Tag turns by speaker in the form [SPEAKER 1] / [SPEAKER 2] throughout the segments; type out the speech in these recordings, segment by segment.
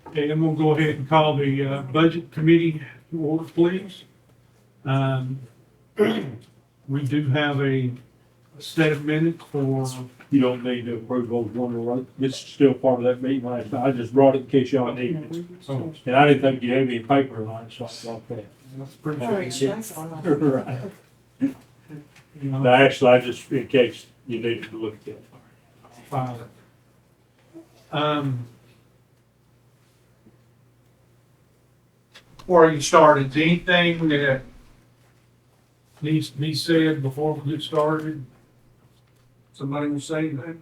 [SPEAKER 1] Okay, I'm gonna go ahead and call the Budget Committee to order, please. Um, We do have a set of minutes for,
[SPEAKER 2] You don't need to approve those one, right? It's still part of that meeting last night. I just brought it in case y'all needed it.
[SPEAKER 1] oh,
[SPEAKER 2] And I didn't think you had any paper tonight, so I thought that.
[SPEAKER 1] that's pretty
[SPEAKER 2] Right.
[SPEAKER 1] you know,
[SPEAKER 2] No, actually, I just, in case you needed to look at it.
[SPEAKER 1] file it. Before I get started, is there anything that needs to be said before we get started? Somebody will say that?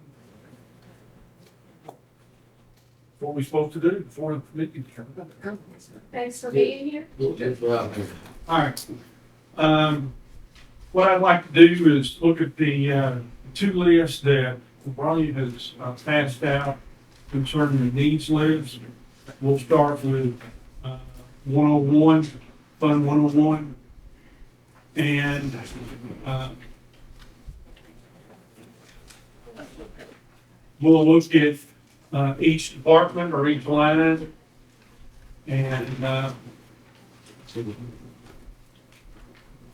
[SPEAKER 1] What we supposed to do before the committee?
[SPEAKER 3] Thanks for being here.
[SPEAKER 1] All right. What I'd like to do is look at the two lists that Brian has passed out concerning the needs list. We'll start with 101, Fund 101. And we'll look at each department or each line. And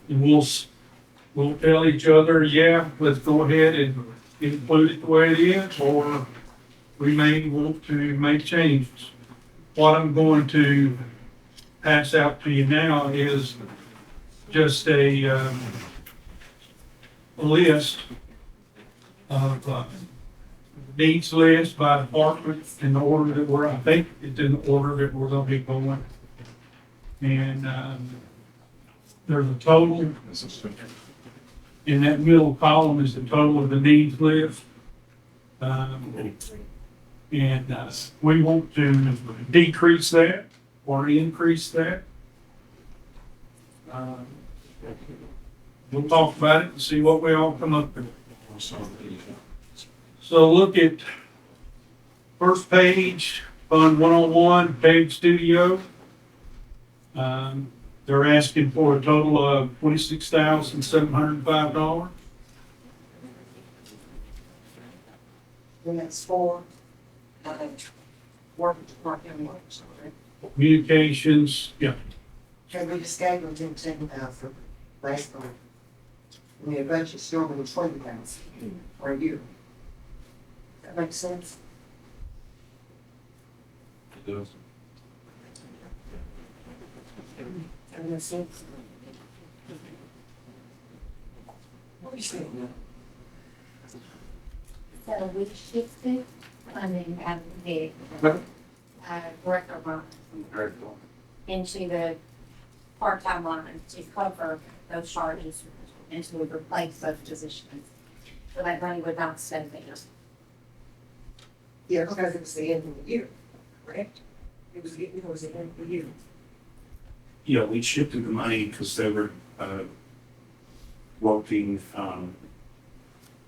[SPEAKER 1] we'll tell each other, yeah, let's go ahead and include it the way it is, or we may want to make changes. What I'm going to pass out to you now is just a list of needs list by department in the order that I think it's in the order that we're gonna be going. And there's a total, in that middle column is the total of the needs list. And we want to decrease that or increase that. We'll talk about it and see what we all come up with. So look at first page, Fund 101, Page Studio. They're asking for a total of $26,705.
[SPEAKER 4] And it's for, work department, sorry.
[SPEAKER 1] Communications, yeah,
[SPEAKER 4] Okay, we just gave them 10,000 last month. And the budget's normally 20,000 for a year. That makes sense?
[SPEAKER 5] It does.
[SPEAKER 4] That makes sense? What are you saying?
[SPEAKER 3] So we shifted funding out of the director line into the part-time line to cover those charges and to replace those positions. So that money would not stay there.
[SPEAKER 4] Yeah, because it was the end of the year, correct? It was the end of the year.
[SPEAKER 5] Yeah, we shifted the money because they were, working,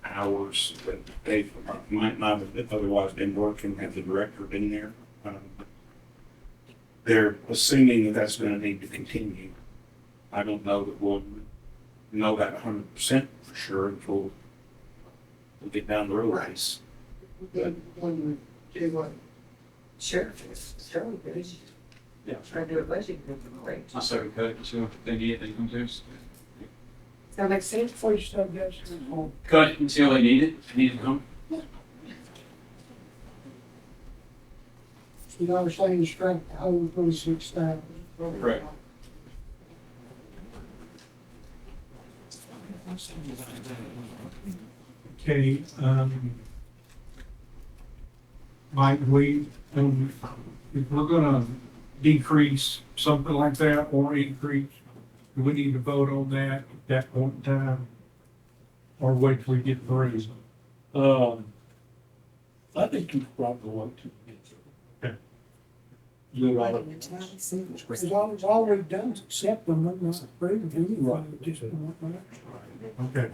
[SPEAKER 5] hours that they might not have otherwise been working had the director been there. They're assuming that that's gonna need to continue. I don't know that we'll know that 100% for sure until we get down the road.
[SPEAKER 4] Right. Then when you do what sheriff is, sheriff is.
[SPEAKER 5] Yeah.
[SPEAKER 4] Try to do a budget, great.
[SPEAKER 6] I say we cut it, so if they need it, they come to us.
[SPEAKER 4] That makes sense for you, stuff, yes.
[SPEAKER 6] Cut it until they need it, if they need to come.
[SPEAKER 4] You know, saying strength, how we put 6,000.
[SPEAKER 6] Correct.
[SPEAKER 1] okay, Mike, if we're gonna decrease something like that or increase, do we need to vote on that at that point in time? Or wait till we get through?
[SPEAKER 2] I think you probably want to.
[SPEAKER 1] Okay.
[SPEAKER 2] You all,
[SPEAKER 7] All we've done is accept them, we're not approving anything, just
[SPEAKER 1] Okay.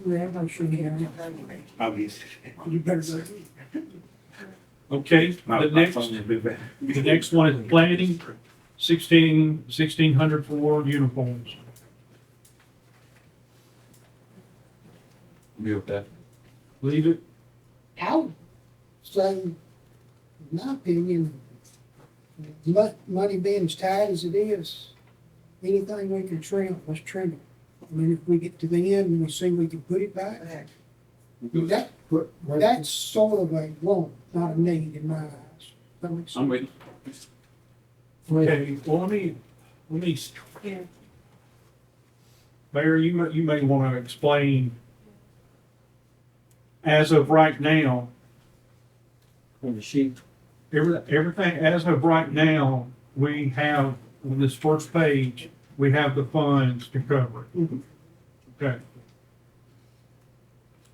[SPEAKER 7] we have no sure here.
[SPEAKER 5] Obviously.
[SPEAKER 7] You better go.
[SPEAKER 1] Okay,
[SPEAKER 5] My
[SPEAKER 1] the
[SPEAKER 5] phone will be back.
[SPEAKER 1] next one is planning, 1,600 for uniforms.
[SPEAKER 6] Be with that.
[SPEAKER 1] Leave it,
[SPEAKER 7] How? So in my opinion, money being as tight as it is, anything we can trim, let's trim it. I mean, if we get to the end and we see we can put it back, that's sort of a want, not a need in my eyes. That makes
[SPEAKER 6] I'm
[SPEAKER 7] sense.
[SPEAKER 6] with
[SPEAKER 1] Okay, well, let me, Mayor, you may want to explain, as of right now,
[SPEAKER 2] On the sheet.
[SPEAKER 1] everything, as of right now, we have, on this first page, we have the funds to cover it. Okay,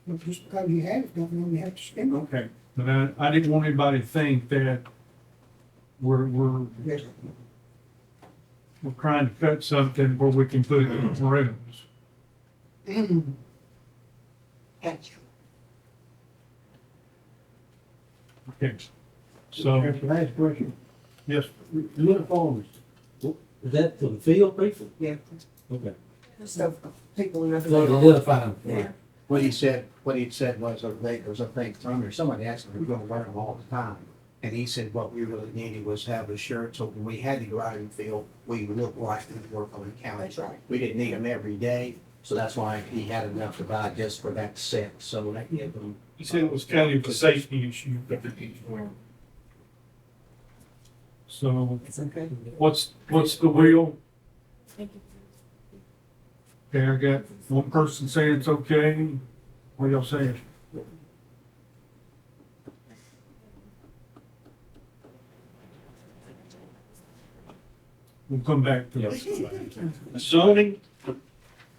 [SPEAKER 7] But just because you have it, don't mean you have to spend it.
[SPEAKER 1] okay, but I didn't want anybody to think that we're
[SPEAKER 4] Yes.
[SPEAKER 1] trying to cut something where we can put it in rooms.
[SPEAKER 4] Gotcha.
[SPEAKER 1] Okay, so,
[SPEAKER 2] Last question.
[SPEAKER 1] yes,
[SPEAKER 2] Uniforms, is that for the field people?
[SPEAKER 4] Yeah.
[SPEAKER 2] Okay.
[SPEAKER 4] So people in
[SPEAKER 2] So
[SPEAKER 4] the.
[SPEAKER 2] identify them.
[SPEAKER 4] Yeah.
[SPEAKER 8] What he said was, there was a thing from there, somebody asked him, we're gonna wear them all the time. And he said what we really needed was have a shirt, so when we had to go out in the field, we looked like we work on the county.
[SPEAKER 4] That's right.
[SPEAKER 8] We didn't need them every day, so that's why he had enough to buy just for that set, so that gave them.
[SPEAKER 1] he said it was kind of a safety issue. So,
[SPEAKER 4] It's okay.
[SPEAKER 1] what's the wheel? Okay, I got one person saying it's okay. What y'all saying? We'll come back to this. Zoning,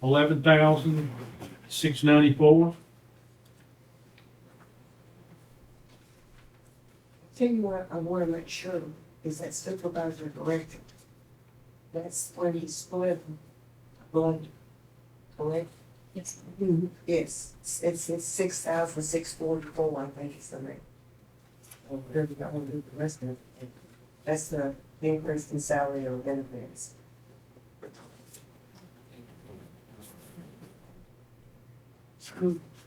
[SPEAKER 1] 11,694.
[SPEAKER 4] Tell you what, I wanna make sure, is that supervisor director? That's when he split blood, correct?
[SPEAKER 3] Yes.
[SPEAKER 4] Yes, it's 6,644, I think it's the rate. Oh, there we go, I'll do the rest of it. That's the increase in salary or benefits.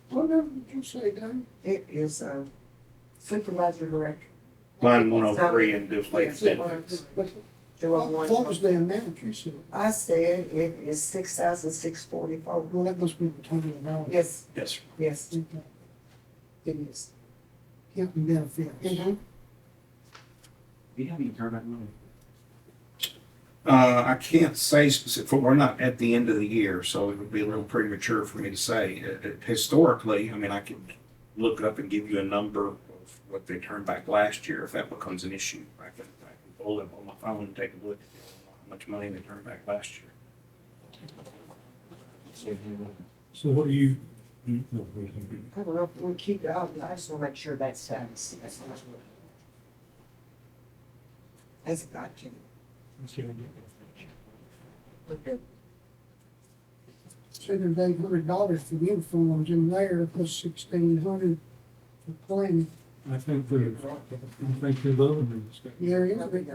[SPEAKER 7] Whatever did you say, Dan?
[SPEAKER 4] It is supervisor director.
[SPEAKER 5] Line 103 and just like
[SPEAKER 4] Yes,
[SPEAKER 5] that.
[SPEAKER 7] What
[SPEAKER 4] 201.
[SPEAKER 7] what was the amount you said?
[SPEAKER 4] I said it is 6,644.
[SPEAKER 7] Well, that must be the total amount.
[SPEAKER 4] Yes,
[SPEAKER 5] Yes, sir.
[SPEAKER 4] yes.
[SPEAKER 7] Okay. It is. Counting benefits.
[SPEAKER 4] Mhm.
[SPEAKER 6] You haven't even turned back money.
[SPEAKER 5] I can't say specific, we're not at the end of the year, so it would be a little premature for me to say. Historically, I mean, I could look up and give you a number of what they turned back last year if that becomes an issue. I can pull it on my phone and take a look at how much money they turned back last year.
[SPEAKER 1] So what do you,
[SPEAKER 4] I don't know if we'll keep it out, I just wanna make sure that's status. That's not what. That's a gotcha. Okay.
[SPEAKER 7] Said there's $800 for uniforms in there, plus 1,600 for planning.
[SPEAKER 1] I think there's other things.
[SPEAKER 7] Yeah,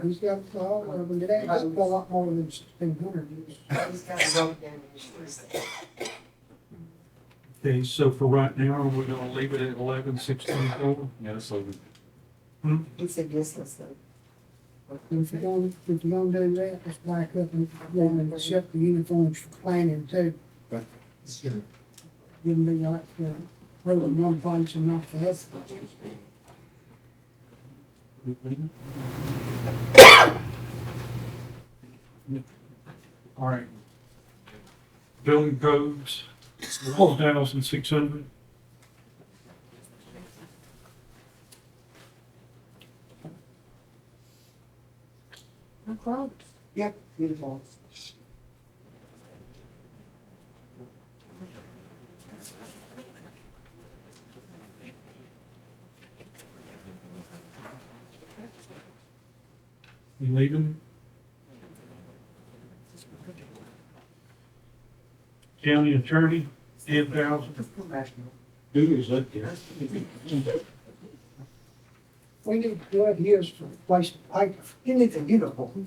[SPEAKER 7] he's got all of them, it adds up a lot more than 1,600.
[SPEAKER 4] He's got a road down in his.
[SPEAKER 1] Okay, so for right now, we're gonna leave it at 11,624.
[SPEAKER 6] Yeah, that's over.
[SPEAKER 4] He said yes, let's go.
[SPEAKER 7] If you're gonna do that, let's back up and accept the uniforms for planning too. Wouldn't be like, road in one place and not the other.
[SPEAKER 1] All right. Building codes, 4,600.
[SPEAKER 4] No problem. Yep, beautiful.
[SPEAKER 1] You leaving? County attorney, 10,000.
[SPEAKER 4] Professional.
[SPEAKER 2] Who is that there?
[SPEAKER 7] We need blood here to replace the paper.
[SPEAKER 4] He needs a uniform.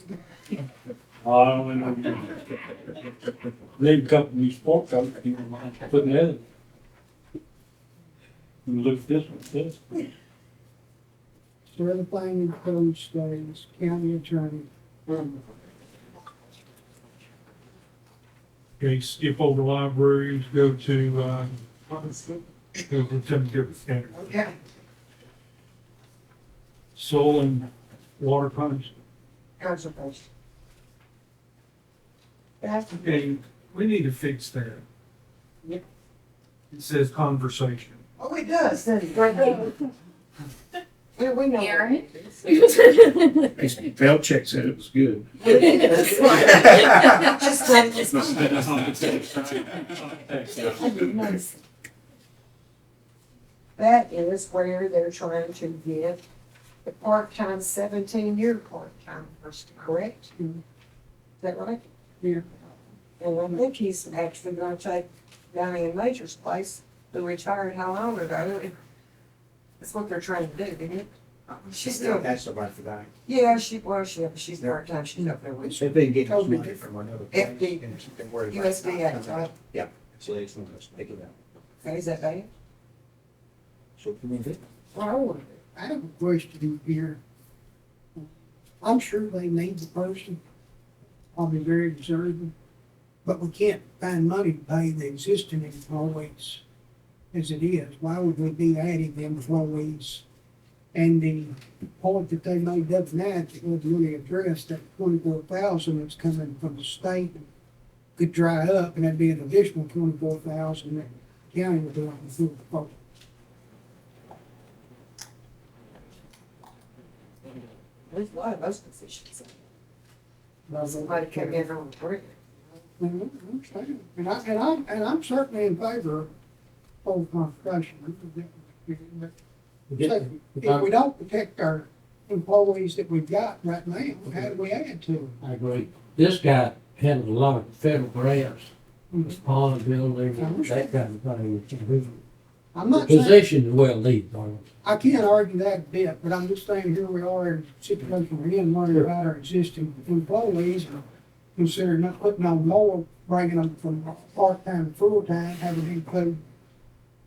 [SPEAKER 2] I don't know. Need a couple of these sport coats, you mind putting that in. You look at this one, this.
[SPEAKER 7] So everything in code stays, county attorney.
[SPEAKER 1] Okay, skip over libraries, go to, go to some different standards.
[SPEAKER 4] Okay.
[SPEAKER 1] Soil and water funds.
[SPEAKER 4] Conservation. That's
[SPEAKER 1] Okay, we need to fix that.
[SPEAKER 4] Yep.
[SPEAKER 1] It says conversation.
[SPEAKER 4] oh, it does, doesn't it? Right there. Yeah, we know. what
[SPEAKER 3] Aaron?
[SPEAKER 4] it is.
[SPEAKER 5] Belichick said it was good.
[SPEAKER 4] It is. Just like this. That is where they're trying to get the part-time 17-year part-time person, correct? Is that right?
[SPEAKER 7] Yeah.
[SPEAKER 4] And I think he's actually gonna take Donnie and Major's place, who retired how long ago? That's what they're trying to do, isn't it? She's still,
[SPEAKER 8] That's the right for that.
[SPEAKER 4] yeah, she's part-time, she's up there with
[SPEAKER 8] They've been getting money from another place.
[SPEAKER 4] FD.
[SPEAKER 8] and they're worried about
[SPEAKER 4] USDA, right?
[SPEAKER 8] Yeah, so they just want us to pick it up.
[SPEAKER 4] Okay, is that bad?
[SPEAKER 8] So can we do?
[SPEAKER 4] Well, I want
[SPEAKER 7] I have a question here. I'm sure they need the person, probably very deserving, but we can't find money to pay the existing employees as it is. Why would we be adding the employees? And the point that they made the other night that was really addressed, that 24,000 that's coming from the state could dry up, and that'd be an additional 24,000 that the county would do on the full quote.
[SPEAKER 4] There's a lot of those positions. Somebody come in on the break.
[SPEAKER 7] And I'm certainly in favor of full conservation. So, if we don't protect our employees that we've got right now, how do we add to them?
[SPEAKER 2] I agree. This guy handles a lot of federal grants, pond building, that kind of thing.
[SPEAKER 7] I'm not
[SPEAKER 2] The
[SPEAKER 7] saying,
[SPEAKER 2] position is well needed, Arnold.
[SPEAKER 7] I can't argue that a bit, but I'm just saying here we are in a situation we're in, worrying about our existing employees, and considering not putting on more, bringing them from part-time to full-time, having to include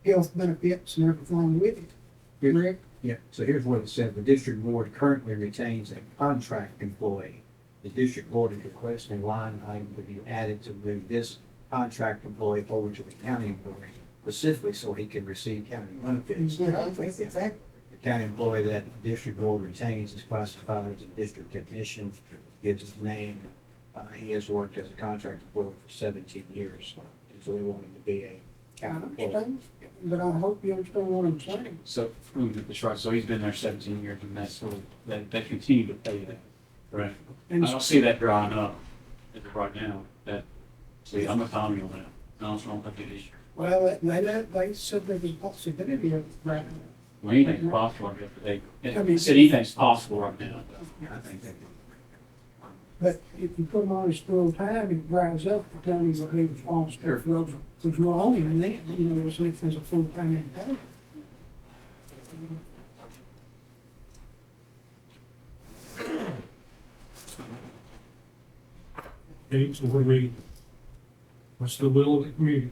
[SPEAKER 7] health benefits and everything with it. Correct?
[SPEAKER 8] Yeah, so here's what it said. The district board currently retains a contract employee. The district board is requesting a line item to be added to move this contract employee over to the county employee, specifically so he can receive county benefits.
[SPEAKER 4] Exactly.
[SPEAKER 8] The county employee that the district board retains is classified as a district technician, gives his name. He has worked as a contract employee for 17 years, and so we want him to be a
[SPEAKER 7] I
[SPEAKER 8] county employee.
[SPEAKER 7] understand, but I hope you understand what I'm saying.
[SPEAKER 6] So, that's right, so he's been there 17 years and that's sort of, they continue to pay that. Correct. I
[SPEAKER 7] And
[SPEAKER 6] don't see that drying up as of right now, that, see, I'm a Tommy on that. I don't think it is.
[SPEAKER 7] well, they said there was a possibility of right now.
[SPEAKER 6] Well, anything's possible, I guess, but
[SPEAKER 7] I
[SPEAKER 6] they
[SPEAKER 7] mean-
[SPEAKER 6] said anything's possible right now.
[SPEAKER 8] I think that.
[SPEAKER 7] But if you put them on his full time, it dries up, the county will be responsible for those, because you're only in that, you know, as if there's a full time employee.
[SPEAKER 1] Okay, so what's the will of the community?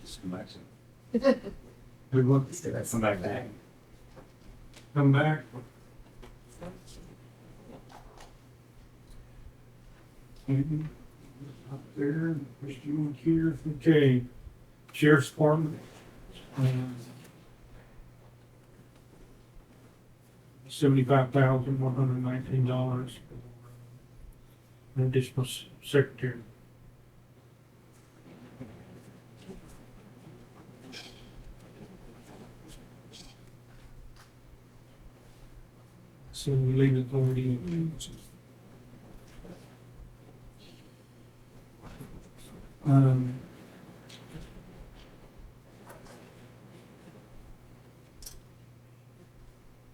[SPEAKER 6] Just come back to,
[SPEAKER 1] We want
[SPEAKER 6] come back to.
[SPEAKER 1] come back. Up there, Christian here, okay. Sheriff's Department. $75,119. An additional secretary. So we leave it already.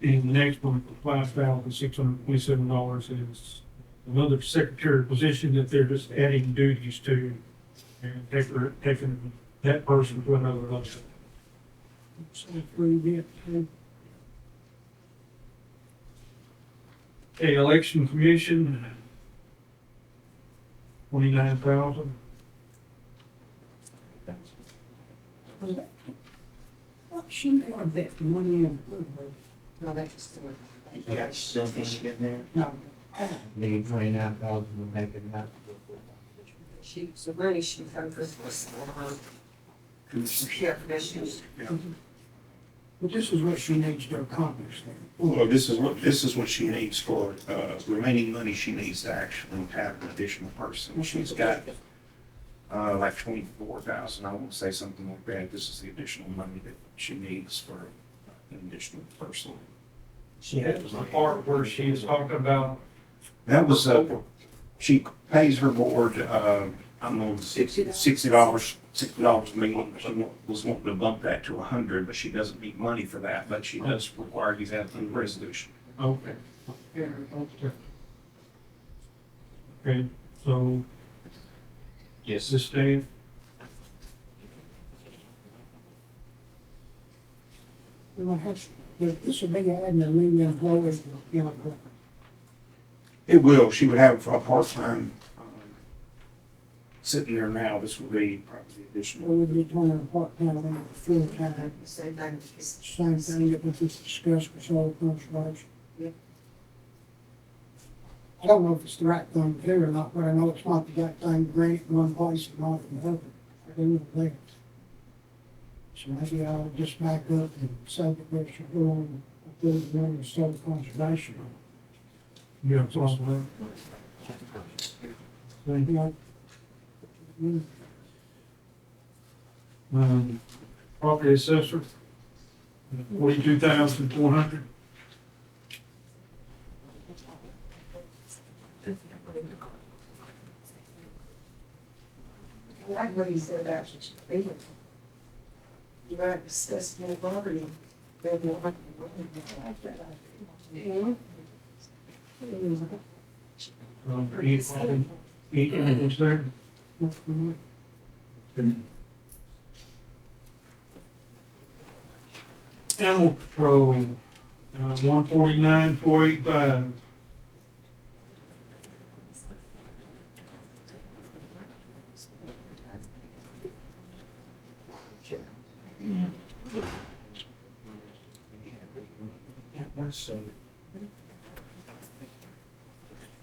[SPEAKER 1] And the next one, $5,627 is another secretary position that they're just adding duties to and taking that person to another level.
[SPEAKER 7] So if we get,
[SPEAKER 1] Okay, election commission, 29,000.
[SPEAKER 7] What she had that money in?
[SPEAKER 4] No, that's just.
[SPEAKER 8] You got something in there?
[SPEAKER 7] No.
[SPEAKER 8] Need 29,000 to make it happen.
[SPEAKER 4] She, the money she focused was on, share commissions.
[SPEAKER 7] But this is what she needs to accomplish then.
[SPEAKER 5] Well, this is what she needs for, remaining money she needs to actually have an additional person. She's got, like 24,000, I want to say something like that. This is the additional money that she needs for an additional person.
[SPEAKER 8] She
[SPEAKER 1] That was the part where she was talking about,
[SPEAKER 5] That was, she pays her board, I don't know, $60 a meeting. She was wanting to bump that to 100, but she doesn't need money for that, but she does require you to have a resolution.
[SPEAKER 1] okay. Yeah, okay. Okay, so,
[SPEAKER 6] Yes.
[SPEAKER 1] this Dave,
[SPEAKER 7] We'll have, this will be adding a new employee, you know,
[SPEAKER 5] It will, she would have a part-time, sitting there now. This would be probably additional.
[SPEAKER 7] we would be turning part-time into full-time.
[SPEAKER 4] Same thing.
[SPEAKER 7] Same thing that we just discussed with soil conservation.
[SPEAKER 4] Yeah.
[SPEAKER 7] I don't know if it's the right thing to do or not, but I know it's not the right thing to grant it in one place and not in another. I do know that. So maybe I'll just back up and say that we should go on with the one with soil conservation.
[SPEAKER 1] you have something?
[SPEAKER 7] Yeah.
[SPEAKER 1] Property assessor, 42,400.
[SPEAKER 4] I like what he said about you. You might discuss more property.
[SPEAKER 1] Each there. Animal control, 149, 485.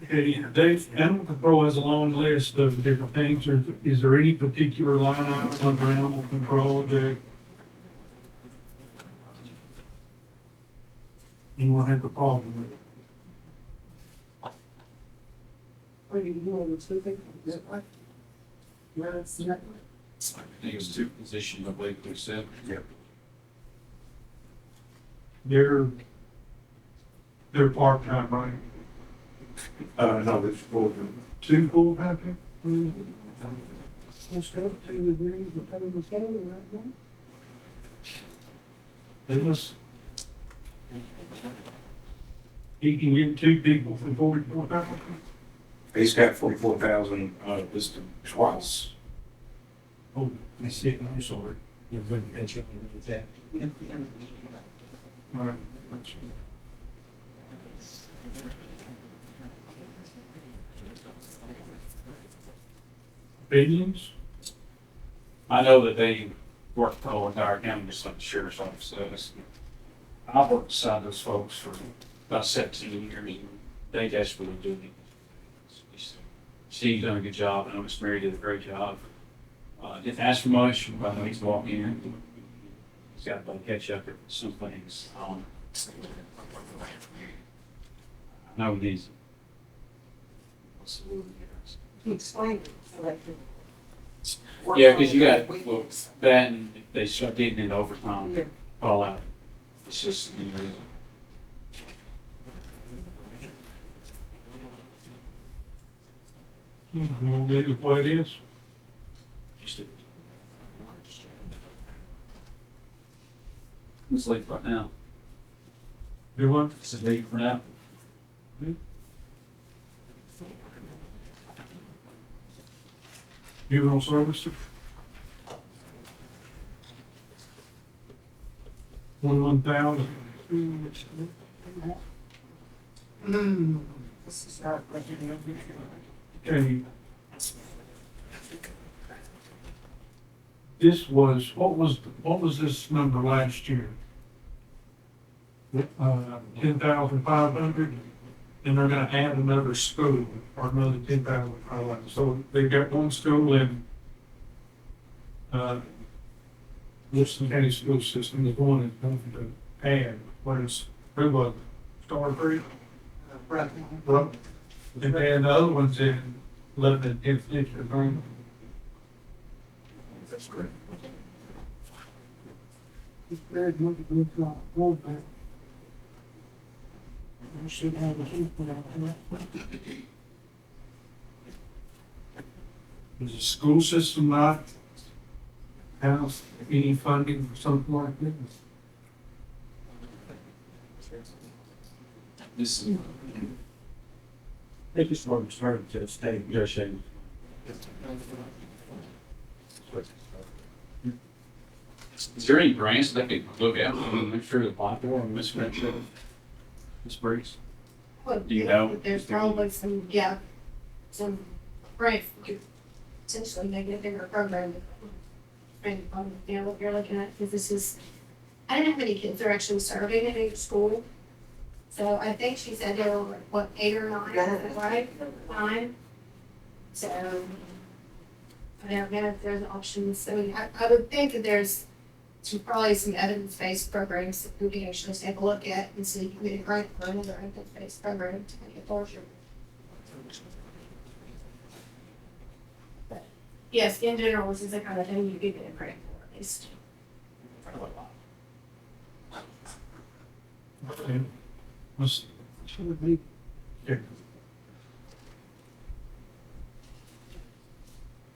[SPEAKER 1] Okay, Dave, animal control has a long list of different things. Is there any particular line item under animal control that anyone have a problem with?
[SPEAKER 4] What do you want to speak? Is it what? No, it's not.
[SPEAKER 6] I think it's two positions, I believe we said.
[SPEAKER 1] They're part-time, right?
[SPEAKER 5] No, it's for
[SPEAKER 1] Two full-time people?
[SPEAKER 7] Let's go to the green, the public county right now.
[SPEAKER 1] They must. He can get two people for 44,000?
[SPEAKER 5] He's got 44,000, listed twice.
[SPEAKER 1] Oh, I see, I'm sorry.
[SPEAKER 8] You're going to catch up with that.
[SPEAKER 1] All right. Opinions?
[SPEAKER 6] I know that they work the whole entire county, just like the sheriff's office does. I've worked beside those folks for about 17 years, and they desperately do need. Steve's done a good job, and Miss Mary did a great job. Didn't ask for much, but I know he's walking in. He's got to catch up with some things. I know he needs.
[SPEAKER 4] Explain it. Like,
[SPEAKER 6] Yeah, because you got, well, that and if they start getting into overtime,
[SPEAKER 4] Yeah.
[SPEAKER 6] fall out. It's just, you know.
[SPEAKER 1] We'll get it what it is.
[SPEAKER 6] Just a- It's late right now.
[SPEAKER 1] Do what?
[SPEAKER 6] It's a late for now.
[SPEAKER 1] Juvenile services? 1,000.
[SPEAKER 4] This is not like you
[SPEAKER 1] Okay. this was, what was this number last year? 10,500, and they're gonna add another school or another 10,500. So they've got one school in, Wilson County School System is one that's going to add, what is, who was it? Star Creek? Right. And then the other one's in Lebanon, if Green.
[SPEAKER 5] That's great.
[SPEAKER 7] It's very much a good job. Well, man. You should have a heat for that.
[SPEAKER 1] Does the school system not have any funding for something like this?
[SPEAKER 6] This,
[SPEAKER 2] They just want to start to stay, just saying.
[SPEAKER 6] is there any grants that they could look at and make sure to apply for on Miss Friendship? Miss Briggs?
[SPEAKER 3] Well,
[SPEAKER 6] Do you know?
[SPEAKER 3] There's probably some, yeah, some grant, could potentially make it a bigger program. And, you know, what you're looking at, because this is, I don't know how many kids are actually serving in each school. So I think she said there were, what, 8 or 9, is that right? 9? So, I don't know if there's options, so I would think that there's probably some evidence-based programs that we can actually take a look at and see if we can get a grant for another evidence-based program to make it larger. But, yes, in general, this is the kind of thing you could get a grant for at least.
[SPEAKER 1] Okay. Let's-
[SPEAKER 7] Should be.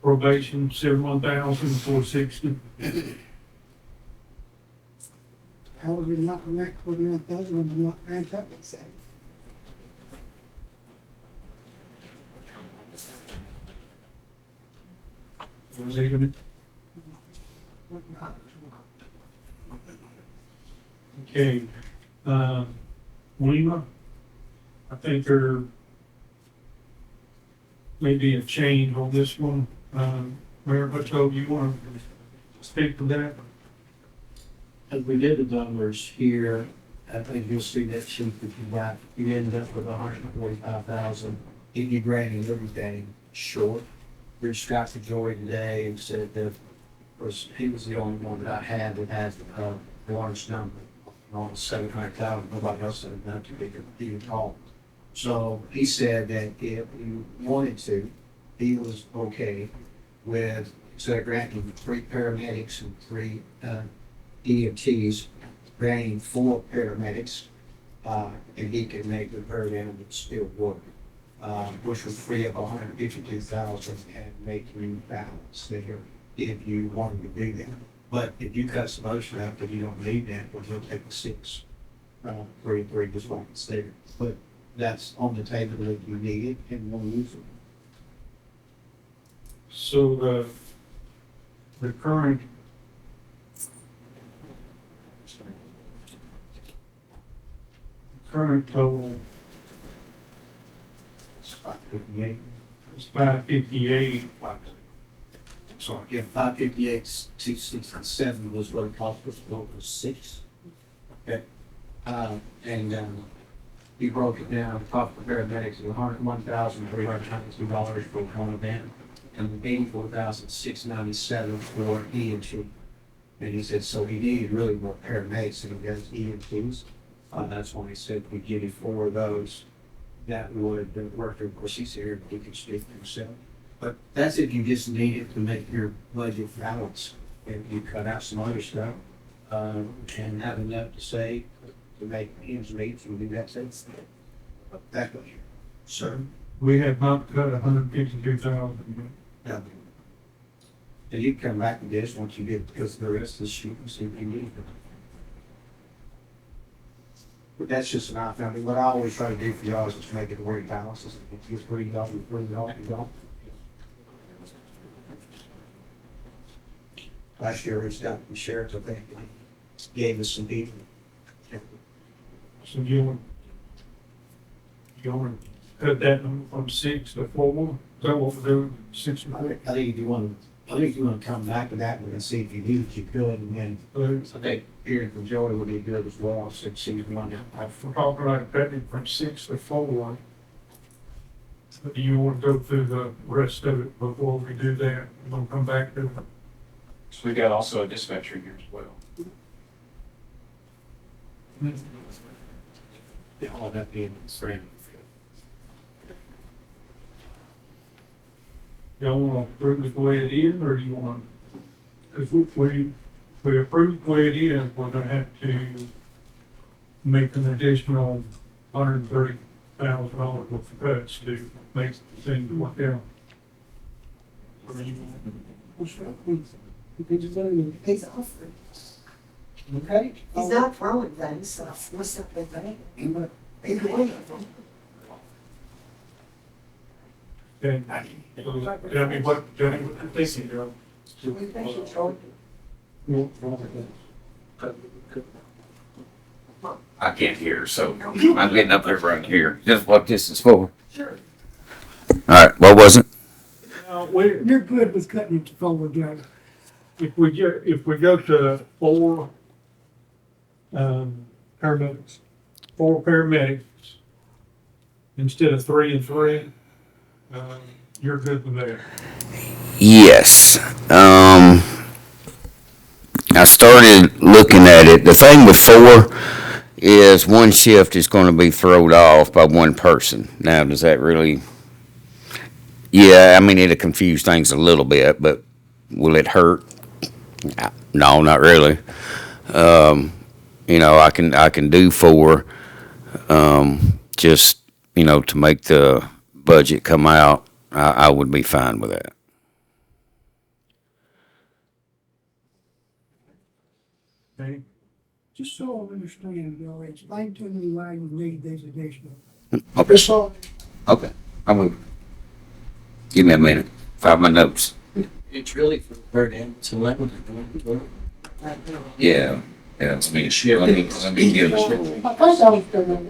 [SPEAKER 1] Probation, 71,460.
[SPEAKER 7] How would we not react for the other one, not grant that would say?
[SPEAKER 1] Was it gonna- Okay, Lima, I think there may be a change on this one. Mayor Butcho, you want to speak to that?
[SPEAKER 8] As we did the numbers here, I think you'll see that sheet that you got, you ended up with 145,000. If you granted everything short, reached out to Joey today and said that he was the only one that I had that had a large number, almost 700,000. Nobody else had enough to be even call. So he said that if you wanted to, he was okay with, instead of granting 3 paramedics and 3 EMTs, granting 4 paramedics, and he could make the program and still work, which would free up 152,000 and make you balance there if you wanted to do that. But if you cut some motion out that you don't need that, well, you'll take the 6, 3 and 3 just like it's there. But that's on the table if you need it and want to use it.
[SPEAKER 1] So the current total
[SPEAKER 8] It's 558.
[SPEAKER 1] is 558.
[SPEAKER 8] So again, 558, 267 was what it cost us to go to 6. Okay. He broke it down, the cost for paramedics is $101,392 for one event, and $84,697 for EMT. And he said, so he needed really more paramedics than he does EMTs. That's when he said, we give you 4 of those, that would work. Of course, he's here, he can speak for himself. But that's if you just need it to make your budget balance. If you cut out some other stuff, and have enough to say, to make ends meet, and do that sense. That goes here. So,
[SPEAKER 1] We have not cut 152,000.
[SPEAKER 8] yeah. And you can come back to this once you get, because the rest of the sheet and see if you need it. But that's just an option. I mean, what I always try to do for y'all is just make it where it balances. If you free, y'all, you free, y'all, you don't. Last year, reached out to the sheriff, I think, gave us some people.
[SPEAKER 1] So you want to cut that number from 6 to 4? Is that what we're doing? 6 to 4?
[SPEAKER 8] I think if you want to I think you want to come back to that one and see if you knew that you could, and then I think hearing from Joey would be good as well, since she's one.
[SPEAKER 1] We're talking about cutting it from 6 to 4. Do you want to go through the rest of it before we do that? We're gonna come back to it.
[SPEAKER 6] So we got also a dispatcher here as well.
[SPEAKER 8] They all have to be in the same.
[SPEAKER 1] Y'all want to approve it the way it is, or do you want, if we approve the way it is, we're gonna have to make an additional $130,000 worth of cuts to make the thing work out. Or you want-
[SPEAKER 4] He's offering.
[SPEAKER 7] Okay?
[SPEAKER 4] He's not throwing things, so what's up with that? Either one of them.
[SPEAKER 1] Okay. Tell me what you're thinking, Joe.
[SPEAKER 4] We think he's throwing.
[SPEAKER 9] I can't hear, so I'm getting up there right here. Just what this is for.
[SPEAKER 4] Sure.
[SPEAKER 9] All right, what was it?
[SPEAKER 7] You're good with cutting it to forward, Joe.
[SPEAKER 1] If we go to 4 paramedics, 4 paramedics instead of 3 and 3, you're good with that.
[SPEAKER 9] Yes. I started looking at it. The thing with 4 is one shift is going to be thrown off by one person. Now, does that really? Yeah, I mean, it'll confuse things a little bit, but will it hurt? No, not really. I can do 4, just, to make the budget come out. I would be fine with that.
[SPEAKER 1] Okay.
[SPEAKER 7] Just so I understand, Joe, explain to me why you need these additional.
[SPEAKER 9] Okay.
[SPEAKER 7] That's all.
[SPEAKER 9] Okay. I'm gonna give me a minute. Find my notes.
[SPEAKER 2] It's really for her to let me.
[SPEAKER 9] Yeah. Yeah. Let me give it.
[SPEAKER 7] I think I was gonna.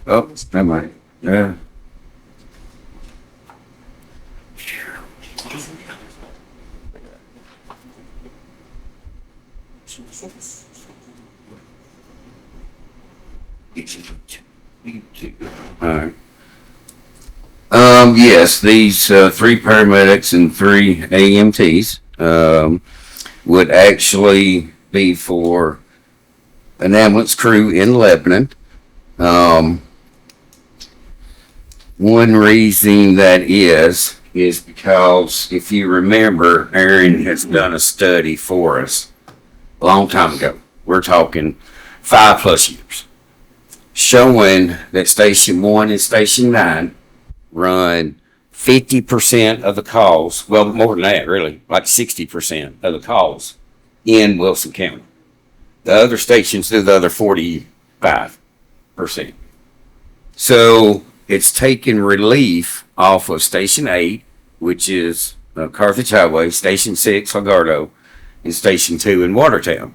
[SPEAKER 9] Oh, never mind. Yeah. Alright. Yes, these 3 paramedics and 3 AMTs would actually be for an ambulance crew in Lebanon. One reason that is because if you remember, Aaron has done a study for us a long time ago. We're talking 5+ years, showing that Station 1 and Station 9 run 50% of the calls, well, more than that, really, like 60% of the calls in Wilson County. The other stations do the other 45%. So it's taken relief off of Station 8, which is Carthage Highway, Station 6, Lagardo, and Station 2 in Watertown,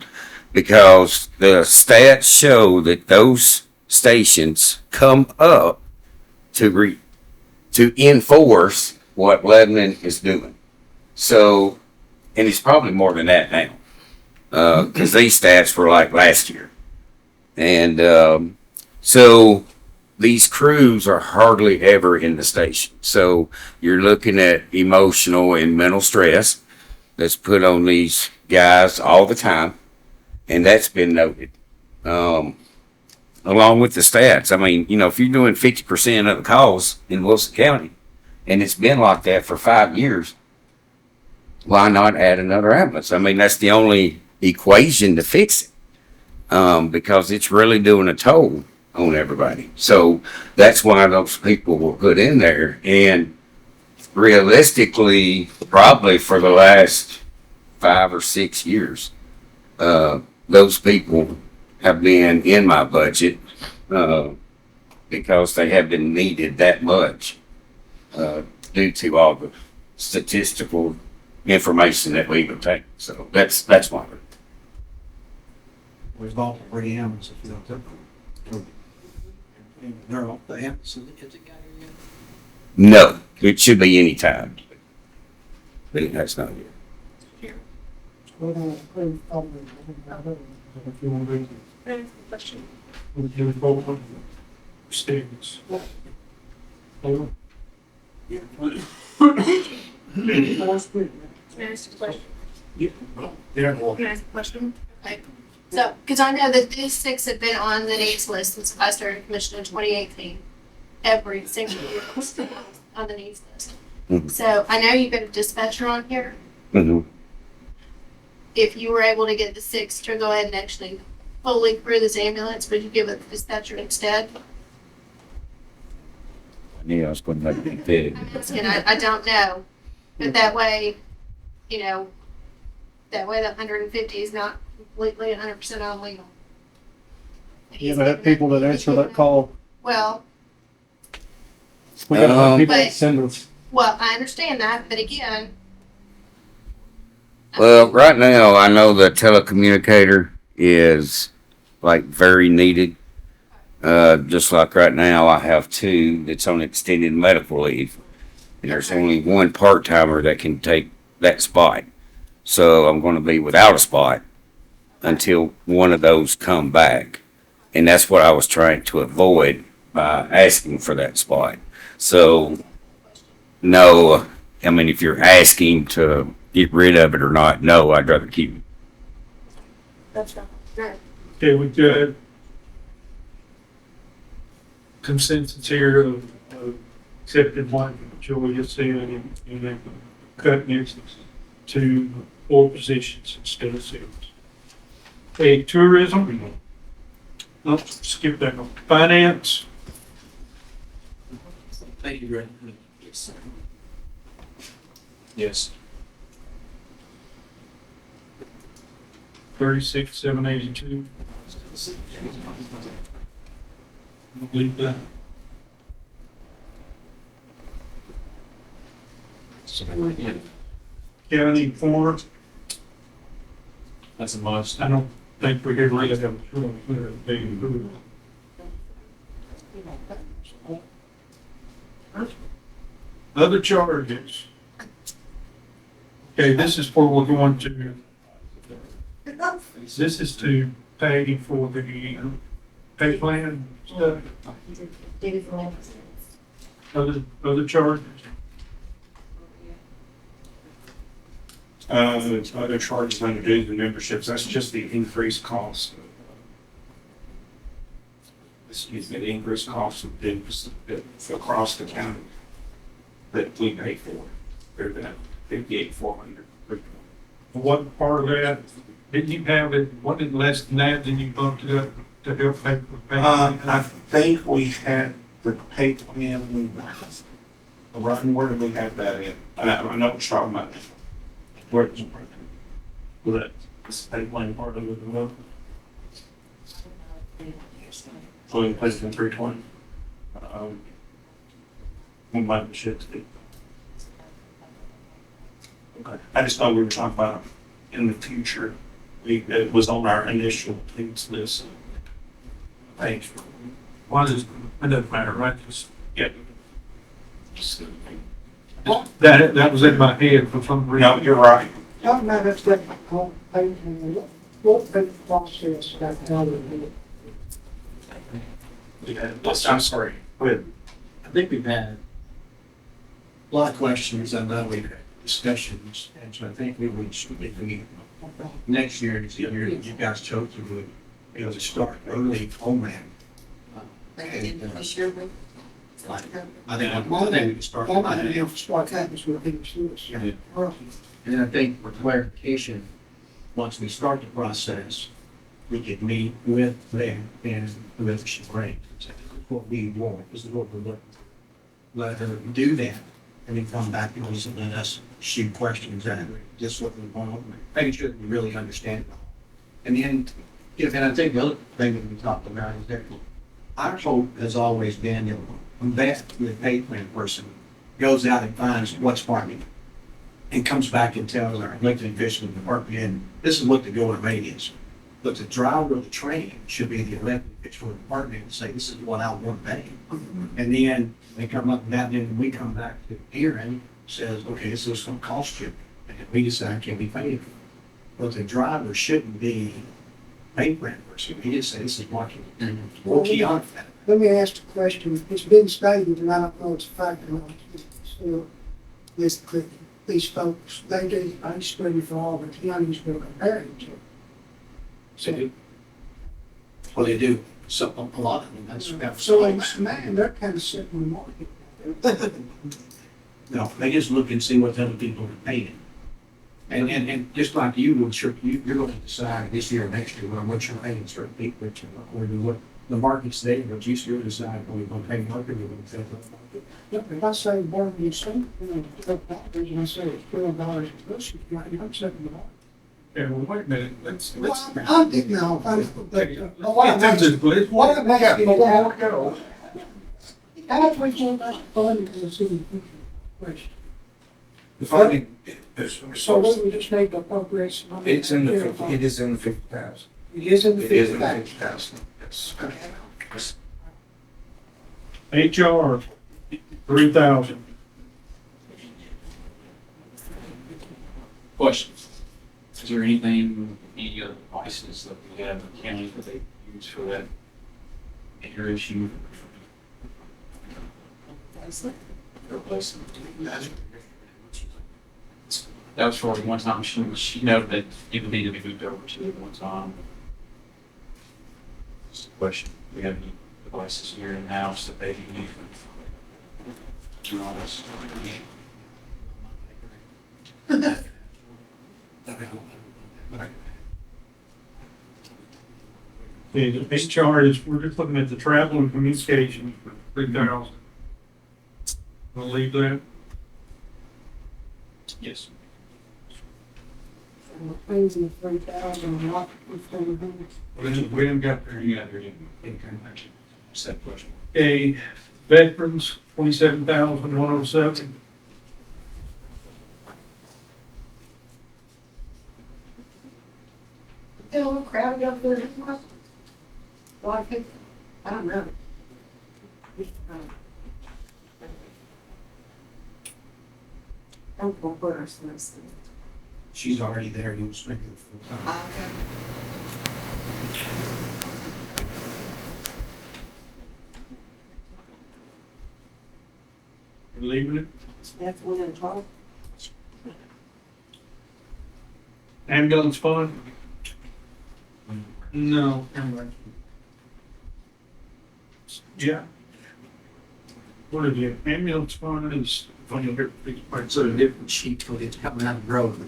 [SPEAKER 9] because the stats show that those stations come up to enforce what Lebanon is doing. So, and it's probably more than that now, because these stats were like last year. And so these crews are hardly ever in the station. So you're looking at emotional and mental stress that's put on these guys all the time, and that's been noted. Along with the stats, I mean, if you're doing 50% of the calls in Wilson County, and it's been like that for 5 years, why not add another ambulance? I mean, that's the only equation to fix it, because it's really doing a toll on everybody. So that's why those people were put in there. And realistically, probably for the last 5 or 6 years, those people have been in my budget because they have been needed that much due to all the statistical information that we've obtained. So that's why.
[SPEAKER 8] We've all 3 ambulances if you don't take them. They're all the ambulances.
[SPEAKER 9] No, it should be any time. But it has not yet.
[SPEAKER 7] We're gonna approve probably.
[SPEAKER 1] If you want to do
[SPEAKER 3] Question.
[SPEAKER 1] we do forward students. Over.
[SPEAKER 3] Can I ask a question?
[SPEAKER 1] Yeah.
[SPEAKER 3] Can I ask a question? Okay. So, because I know that these six have been on the needs list since I started commission in 2018. Every single year on the needs list.
[SPEAKER 9] Mhm.
[SPEAKER 3] So I know you've got a dispatcher on here.
[SPEAKER 9] Mhm.
[SPEAKER 3] If you were able to get the six to go ahead and actually fully crew this ambulance, would you give it the dispatcher instead?
[SPEAKER 9] Yeah, I was going to make it big.
[SPEAKER 3] And I don't know, but that way, you know, that way the 150 is not completely 100% illegal.
[SPEAKER 2] You gotta have people that answer that call.
[SPEAKER 3] Well,
[SPEAKER 2] We gotta have people
[SPEAKER 3] But-
[SPEAKER 2] that send us.
[SPEAKER 3] well, I understand that, but again.
[SPEAKER 9] Well, right now, I know the telecommunicator is like very needed. Just like right now, I have two that's on extended medical leave. And there's only one part-timer that can take that spot. So I'm going to be without a spot until one of those come back. And that's what I was trying to avoid by asking for that spot. So, no, I mean, if you're asking to get rid of it or not, no, I'd rather keep it.
[SPEAKER 3] That's right.
[SPEAKER 1] Okay, we got consensus here of accepting what Julia said and then cutting it to 4 positions instead of 6. Okay, tourism. Let's skip that one. Finance.
[SPEAKER 6] Thank you, Greg. Yes. Yes.
[SPEAKER 1] 36,782. Leave that. County four.
[SPEAKER 6] That's a must.
[SPEAKER 1] I don't think we could really have a big. Other charges. Okay, this is where we're going to, this is to pay for the pay plan stuff, other charges.
[SPEAKER 5] Other charges under dues and memberships, that's just the increased cost. Excuse me, the increased cost of dues across the county that we pay for. They're that 58,400.
[SPEAKER 1] What part of that, didn't you have it, wasn't it less than that, then you bumped it up to help pay for pay?
[SPEAKER 5] I think we had the pay plan, Ryan, where did we have that in? I know what you're talking about.
[SPEAKER 6] Where is it? Was that this pay plan part of it as well? So we placed it in 320. We might have shit to do.
[SPEAKER 5] Okay. I just thought we were talking about in the future. It was on our initial things list. Thanks.
[SPEAKER 1] Why does, it doesn't matter, right? Just,
[SPEAKER 5] Yeah.
[SPEAKER 1] that was in my head for some reason.
[SPEAKER 5] No, you're right.
[SPEAKER 7] Talking about that's what I call paying, what the process that how we do it.
[SPEAKER 5] I'm sorry. Go ahead.
[SPEAKER 8] I think we've had a lot of questions, I know we've had discussions, and so I think we would, if we, next year, is the year that you guys chose to do it, you know, to start early on that. I think we can start.
[SPEAKER 7] I don't know what happens with these things.
[SPEAKER 8] Yeah. And I think for clarification, once we start the process, we could meet with them and with Shebang. What we want, this is what we're looking for. Let her do that, and then come back and listen to us shoot questions at her, just what we want, making sure that we really understand. And then, and I think the other thing that we talked about is that our hope has always been that the pay plan person goes out and finds what's farming and comes back and tells our elected official department, and this is what the going rate is. But the driver of the train should be the elected official of the department and say, this is what I want to pay. And then they come up with that, and then we come back to hearing, says, okay, this is gonna cost you. And we decide, can we pay it? But the driver shouldn't be paid for reimbursement. He just say, this is market. Or key on that.
[SPEAKER 7] Let me ask the question, it's been stated, and I don't know it's a fact or not, still, basically, these folks, they do basically for all the counties we're comparing to.
[SPEAKER 8] So they do. Well, they do, so, a lot of them, that's.
[SPEAKER 7] So it's, man, they're kind of setting the market.
[SPEAKER 8] No, they just look and see what other people are paying. And just like you, would sure, you're going to decide this year or next year, well, what you're paying certain people, or do what the market's there, but you still decide, well, you're going to pay market, you're going to pay market.
[SPEAKER 7] Look, if I say bargain cent, $12, and I say it's $12 a push, I'm setting the market.
[SPEAKER 1] Yeah, well, wait a minute, let's.
[SPEAKER 7] Well, I'm thinking, no, what I'm
[SPEAKER 1] What
[SPEAKER 7] asking,
[SPEAKER 1] Before we go,
[SPEAKER 7] how do we change our funding to the city question?
[SPEAKER 5] The funding,
[SPEAKER 7] So we would just need to appropriate some money.
[SPEAKER 5] it is in the 50,000.
[SPEAKER 7] It is in the
[SPEAKER 5] It is in the
[SPEAKER 7] 50,000.
[SPEAKER 5] 50,000, yes.
[SPEAKER 1] HR, 3,000.
[SPEAKER 6] Questions? Is there anything, any other devices that we have in the county that they use for that inner issue? That was for one time, she noted that it would need to be moved over to one time. Just a question, do we have any devices here in the house that they use?
[SPEAKER 1] The HR is, we're just looking at the travel and communication for 3,000. We'll leave that.
[SPEAKER 6] Yes.
[SPEAKER 7] Things in the 3,000, not 1,500.
[SPEAKER 1] We haven't got there
[SPEAKER 6] Any
[SPEAKER 1] yet.
[SPEAKER 6] other set question?
[SPEAKER 1] Okay, veterans, 27,107.
[SPEAKER 7] Still a little crowded up there. A lot of people, I don't know.
[SPEAKER 4] I'm gonna put her some.
[SPEAKER 8] She's already there, you was making full time.
[SPEAKER 1] We're leaving it.
[SPEAKER 4] That's one in 12.
[SPEAKER 1] Ambulance fund? No. Yeah. What is it? Ambulance fund is funny here.
[SPEAKER 8] It's a different sheet, but it's coming out of growth.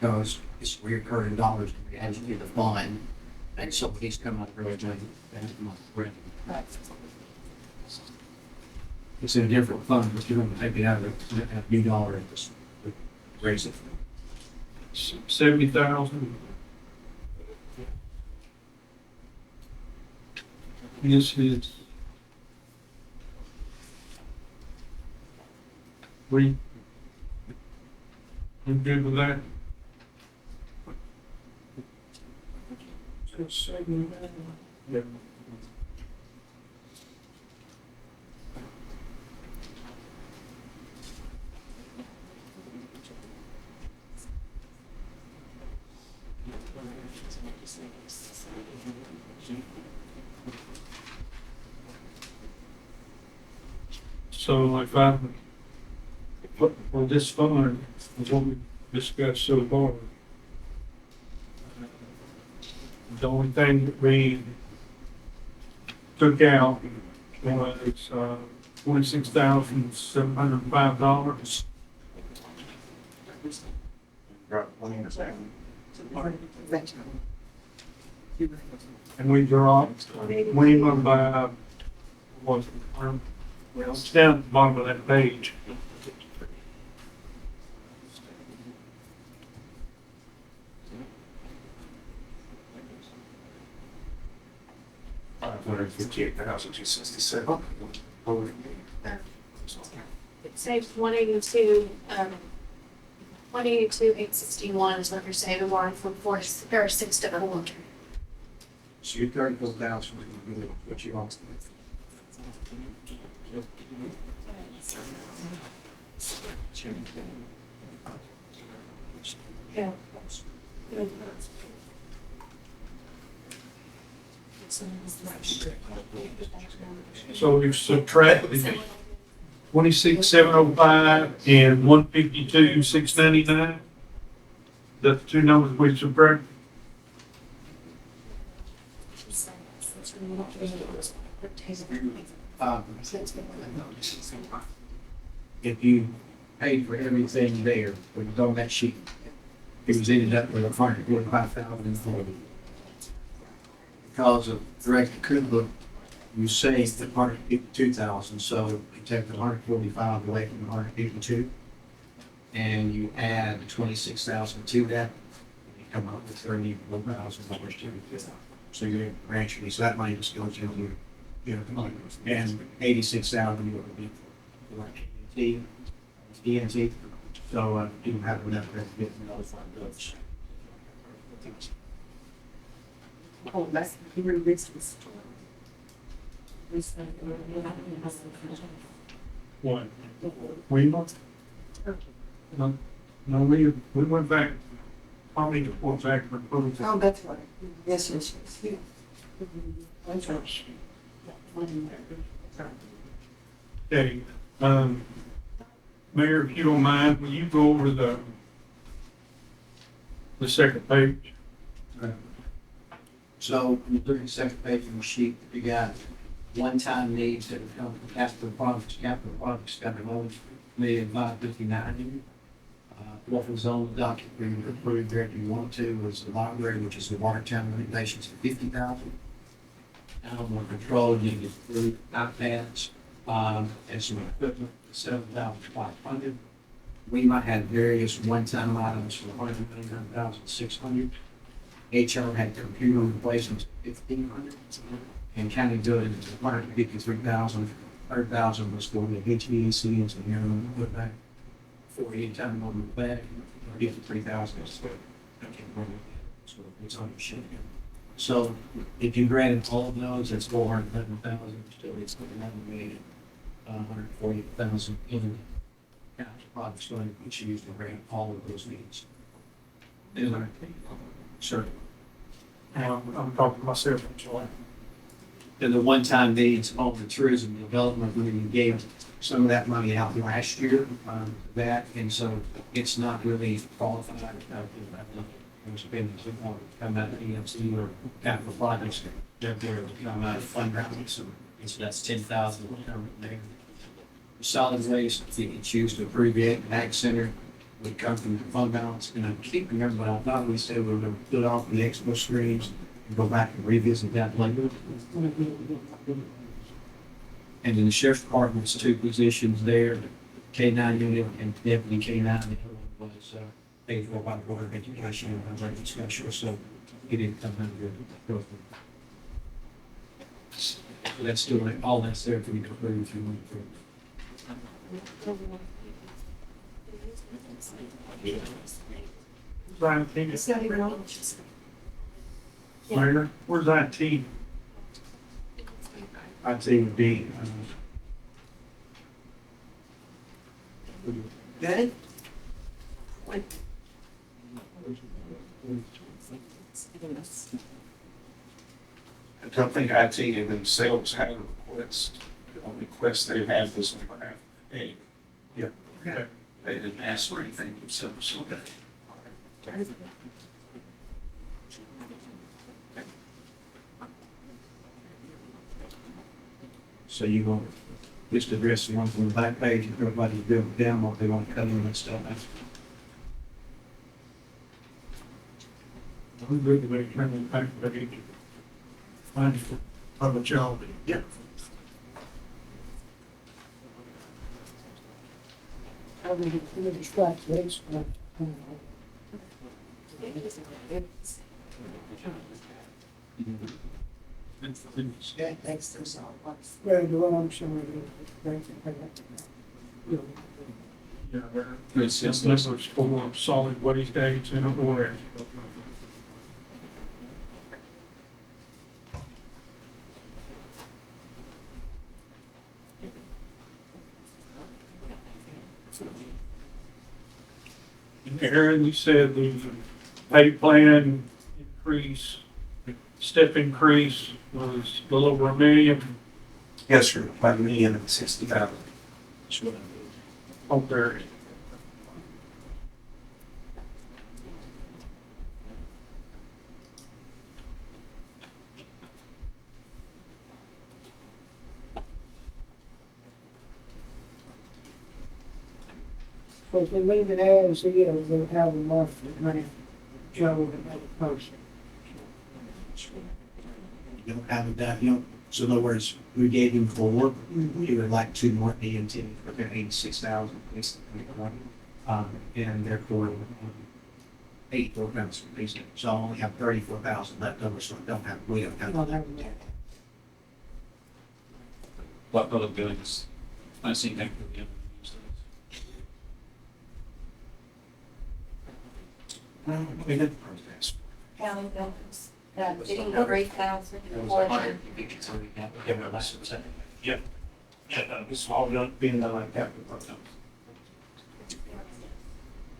[SPEAKER 8] Because it's recurring dollars, we actually get the fund, and so he's coming out of growth, that's my friend. It's in a different fund, but you're gonna take it out of a new dollar and just raise it.
[SPEAKER 1] 70,000. Yes, it is. We good with that? Yep. So if I put for this fund, what we discussed so far, the only thing that we took out was $26,705. And we dropped Weeman by, what, well, it's down at the bottom of that page.
[SPEAKER 5] $558,267.
[SPEAKER 10] It saves 182, 182, 861 is what you're saving, going from 6 to 4.
[SPEAKER 8] So your 34,000 would be what you want.
[SPEAKER 10] Yeah.
[SPEAKER 1] So you subtract the 26,705 and 152,699. The two numbers we subtract.
[SPEAKER 8] If you paid for everything there, when it's on that sheet, it was ended up with 145,000. Because of direct cookbook, you saved the 152,000, so you take the 145 away from the 152, and you add 26,000 to that, you come up with $31,000 to it. So you're gradually, so that money just goes into your, and 86,000 would be for ENT, so you don't have enough to get another fund goes.
[SPEAKER 4] Oh, that's really business.
[SPEAKER 1] What? We, no, we went back, probably went back and approved it.
[SPEAKER 4] Oh, that's right. Yes, yes, yes. That's right.
[SPEAKER 1] Okay, Mayor, if you don't mind, will you go over the second page?
[SPEAKER 8] So, in the 32nd page of the sheet, you got one-time needs that have come from capital projects. Capital projects got $1,559,000. What was on the document we approved there, if you want to, was the library, which is the Watertown renovations, $50,000. Animal control needed 3 iPads, and some equipment, $7,500. We might have various one-time items for $199,600. HR had computer replacements, $1,500, and county buildings, $153,000. $100,000 was for the HVAC engineering, put back 40 time on the back, 53,000 is for, so it's on your sheet. So if you granted all of those, that's 411,000, still it's 140,000 in capital projects going to be used to grant all of those needs. Sure.
[SPEAKER 1] I'm talking to myself, July.
[SPEAKER 8] And the one-time needs on the tourism development, we gave some of that money out last year, that, and so it's not really qualified. It's been come out of EMC or capital projects, they're come out of fund balance, and so that's 10,000 there. Solid waste, if you can choose to abbreviate, Ag Center would come from the fund balance, and I keep remembering what I thought we said we were going to put off the expo screens and go back and revisit that later. And in the sheriff's department's 2 positions there, K-9 unit and deputy K-9, the other one was paid for by the Board of Education and Budget Special, so he didn't come under the So that's still, all that's there for you to approve if you want to approve.
[SPEAKER 1] Where's IT? Mayor, where's IT?
[SPEAKER 8] I'd say it would be,
[SPEAKER 4] Good?
[SPEAKER 5] I don't think IT themselves had a request. The only request they had was on behalf of A.
[SPEAKER 8] Yeah.
[SPEAKER 1] Okay.
[SPEAKER 5] They didn't ask for anything themselves, so that.
[SPEAKER 8] so you want just address the one from the back page, if everybody do it down, what they want to cut in and stuff.
[SPEAKER 1] We really make it back to the find for public job.
[SPEAKER 8] Yeah.
[SPEAKER 7] I mean, it's scratch base, but,
[SPEAKER 4] Yeah, thanks to all.
[SPEAKER 7] well, the one I'm showing you.
[SPEAKER 1] Numbers for solid waste days in order. And Aaron, you said the pay plan increase, step increase was a little over $1 million.
[SPEAKER 5] Yes, sir, about $1,060,000.
[SPEAKER 1] Okay.
[SPEAKER 7] So if we leave it as is, we'll have a monthly grant, Joe, and make a post.
[SPEAKER 8] You don't have that, you know, so in other words, we gave him 4, he would like 2 more EMT for their 86,000, and therefore, 8 programs for these, so I only have 34,000 left over, so we don't have.
[SPEAKER 7] Well, that would-
[SPEAKER 6] What public buildings, I see that for the
[SPEAKER 5] We did the protest.
[SPEAKER 3] County buildings, 53,000 for the
[SPEAKER 6] Yeah. Yeah, it's all done, being done like that.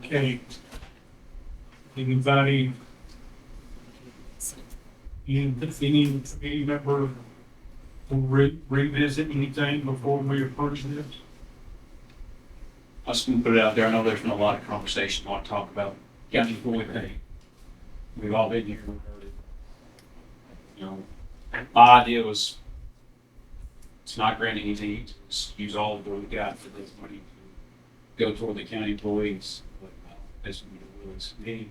[SPEAKER 1] Okay. Anybody? Any member will revisit anything before we approach this?
[SPEAKER 6] I was gonna put it out there, I know there's been a lot of conversation, I want to talk about county employee pay. We've all been here, and heard it. You know, my idea was, it's not granting any needs, just use all of what we got for this money to go toward the county employees. But that's what it was me.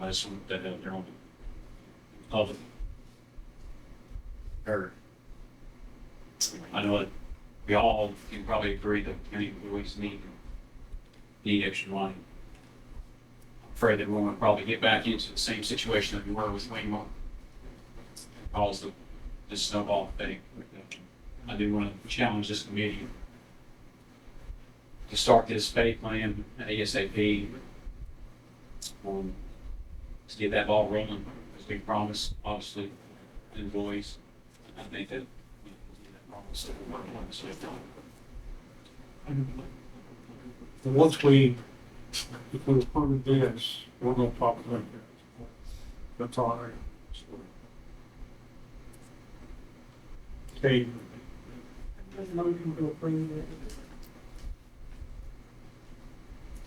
[SPEAKER 6] I just want that out there on the public. Or, I know that we all can probably agree that county employees need extra money. I'm afraid that we're gonna probably get back into the same situation that we were with Waymo. Cause the snowball thing. I do want to challenge this committee to start this pay plan ASAP. To get that ball rolling, as we promised, obviously, employees. I think that we can do that promise that we're working on this with.
[SPEAKER 1] And once if we approve this, we're gonna talk about that. That's all right. Okay,
[SPEAKER 7] Motion to approve it.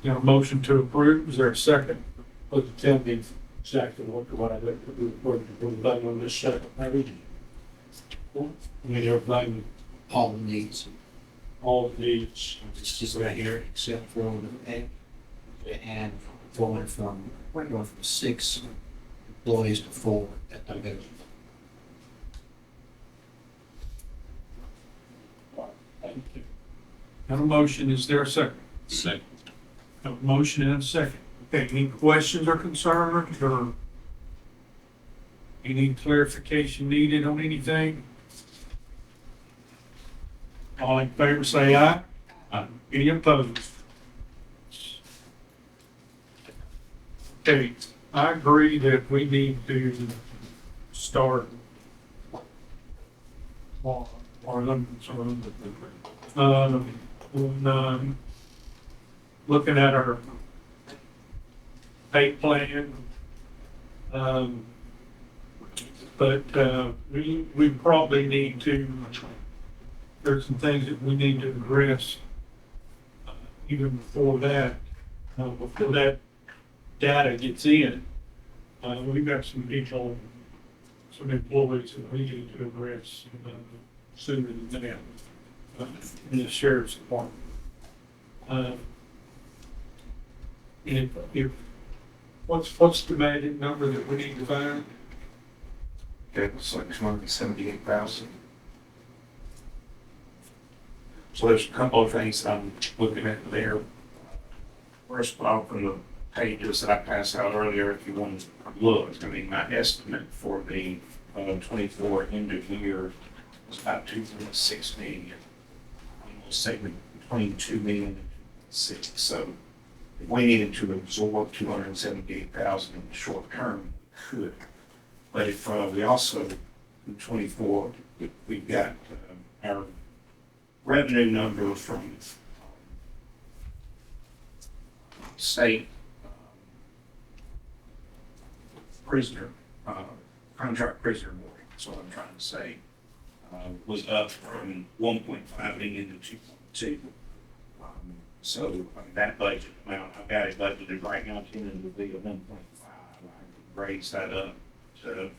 [SPEAKER 1] got a motion to approve, is there a second?
[SPEAKER 2] But tell me exactly what I looked for, everybody on this second page. I mean, everybody,
[SPEAKER 8] All the needs,
[SPEAKER 2] all the needs.
[SPEAKER 8] it's just right here, except for the pay. And going from 6 employees to 4 at the middle.
[SPEAKER 2] Thank you.
[SPEAKER 1] Got a motion, is there a second?
[SPEAKER 6] Second.
[SPEAKER 1] Have a motion and a second. Okay, any questions or concerns or any clarification needed on anything? All in favor say aye. Any opposed? Okay, I agree that we need to start looking at our pay plan. But we probably need to, there's some things that we need to address even before that data gets in. We've got some people, some employees that we need to address sooner than that in the sheriff's department. If what's the magic number that we need to find?
[SPEAKER 5] Okay, it's like 278,000. So there's a couple of things I'm looking at there. First off, from the pages that I passed out earlier, if you want to look, I mean, my estimate for the 24 end of year was about 2.6 million. Almost say between 2 million and 6. So if we needed to absorb 278,000 in the short term, we could. But if we also, in 24, we've got our revenue number from state prisoner, contract prisoner board, that's what I'm trying to say, was up from 1.5 million to 2.2. So, I mean, that budget amount, I've got it budgeted right now, to be a 1.5. I can raise that up to,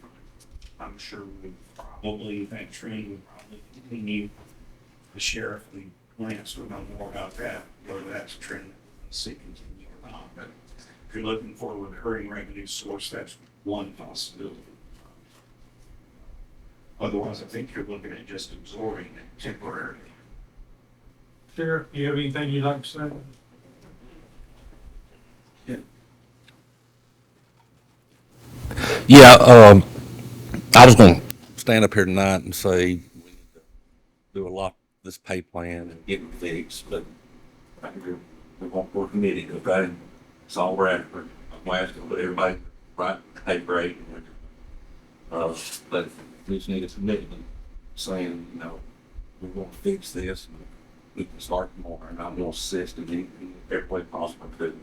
[SPEAKER 5] I'm sure we probably, that trend would probably continue. The sheriff, the Lance would know more about that, whether that's a trend that see continue or not. But if you're looking for a recurring revenue source, that's one possibility. Otherwise, I think you're looking at just absorbing it temporarily.
[SPEAKER 1] Sheriff, do you have anything you'd like to say?
[SPEAKER 11] Yeah, I was gonna stand up here tonight and say we need to do a lot of this pay plan and get it fixed, but we want more committee, okay? It's all we're after. I'm asking for everybody right pay rate. But we just need a commitment saying, you know, we're gonna fix this and we can start tomorrow, and I'm gonna assist in every way possible to do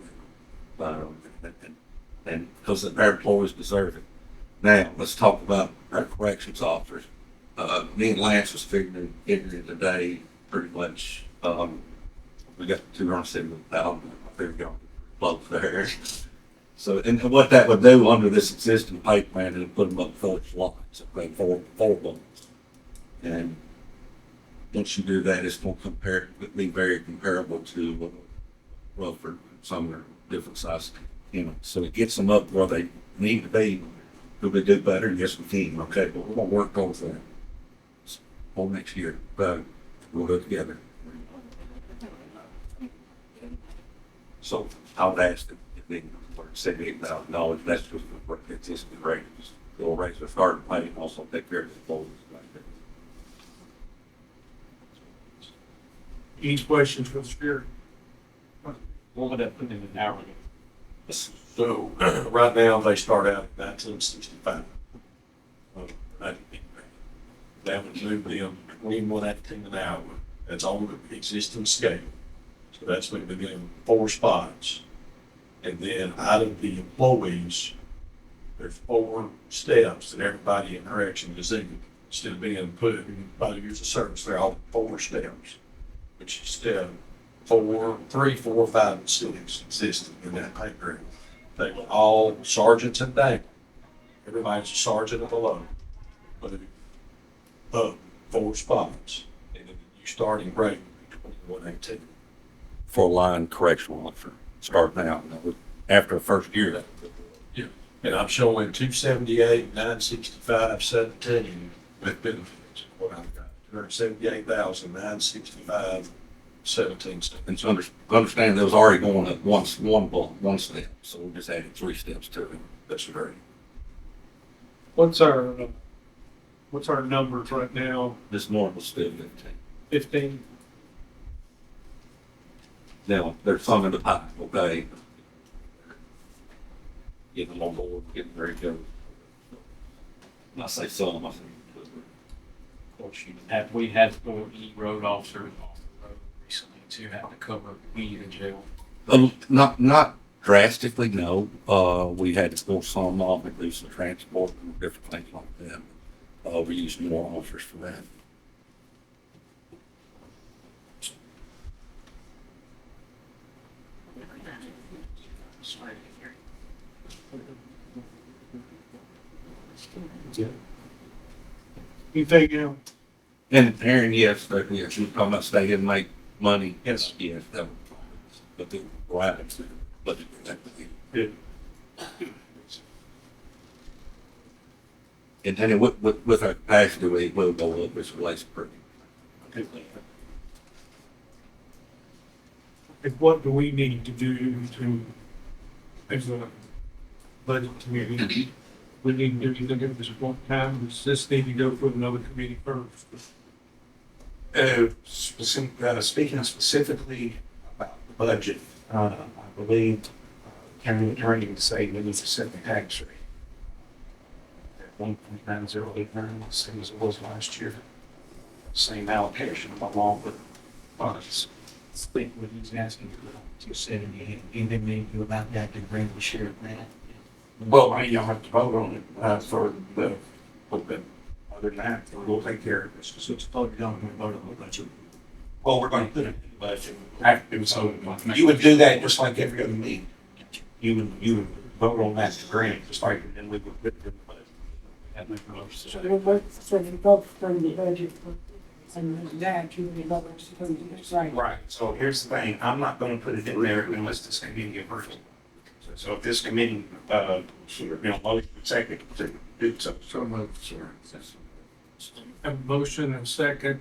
[SPEAKER 11] it. And because our employees deserve it. Now, let's talk about our corrections officers. Me and Lance was figuring today pretty much, we got 270,000, I figured y'all close there. So, and what that would do under this existing pay plan is put them up for slots, okay, four of them. And once you do that, it's going to be very comparable to Rutherford, some of their different sizes. You know, so it gets them up where they need to be. Do we do better? Yes, we can. Okay, but we're gonna work towards that for next year. But we'll go together. So I would ask that if they were $78,000, that's just for existing rates. They'll raise their starting pay and also take care of the employees.
[SPEAKER 1] Any questions for the sheriff?
[SPEAKER 6] What would that put in an hourly?
[SPEAKER 2] So, right now, they start out at 1965. That would move them 21.18 an hour. That's on the existing scale. So that's moving them 4 spots. And then out of the employees, there's 4 steps that everybody in correction is in. Instead of being put by the years of service, they're all 4 steps, which is step 4, 3, 4, 5, and 6 existing in that pay grade. They were all sergeants and dangle. Everybody's a sergeant and below. But up 4 spots. And then your starting rate would be 21.18.
[SPEAKER 11] For a line correctional officer, starting out, after the first year, that
[SPEAKER 2] Yeah. And I'm showing 278, 965, 17 with benefits. What I've got, 278,965. 17 steps.
[SPEAKER 11] and so understand that was already going up one step, so we just added 3 steps to it.
[SPEAKER 2] That's great.
[SPEAKER 1] What's our numbers right now?
[SPEAKER 11] This morning was still 15.
[SPEAKER 1] 15?
[SPEAKER 11] Now, there's some in the pipe, okay? Getting them on board, getting ready to go. And I say some, I say.
[SPEAKER 6] Of course, we had 4 road officers off the road recently to have to cover weed in jail.
[SPEAKER 11] Not drastically, no. We had to pull some off and do some transport and different things like that. We used more officers for that.
[SPEAKER 1] Anything else?
[SPEAKER 11] And Aaron, yes, you're talking about stay and make money.
[SPEAKER 2] Yes.
[SPEAKER 11] Yes, that would, but the right, but
[SPEAKER 2] Yeah.
[SPEAKER 11] and then with our capacity, we will go up as relates pretty.
[SPEAKER 1] And what do we need to do as a budget committee? We need to do anything at this point in time, does this need to go for another committee first?
[SPEAKER 5] Speaking specifically about the budget, I believe county attorney would say we need to set the tax rate at 1.9089, same as it was last year. Same allocation along with funds.
[SPEAKER 8] split what he's asking for, 270, anything they do about that to bring the share of that.
[SPEAKER 5] Well, I mean, y'all have to vote on it, for the, other than that, we'll take care of this.
[SPEAKER 8] So it's voted on, we voted on the budget.
[SPEAKER 5] Well, we're gonna put it in the budget. So you would do that just like every other meeting. You would vote on that to grant, just like, and we would put it in the budget. That makes no sense.
[SPEAKER 7] So you vote for the budget, and that you will vote for the right.
[SPEAKER 5] Right, so here's the thing, I'm not gonna put it in there unless this committee approves it. So if this committee, motion second to do so.
[SPEAKER 8] So moved, sir.
[SPEAKER 1] Have a motion and second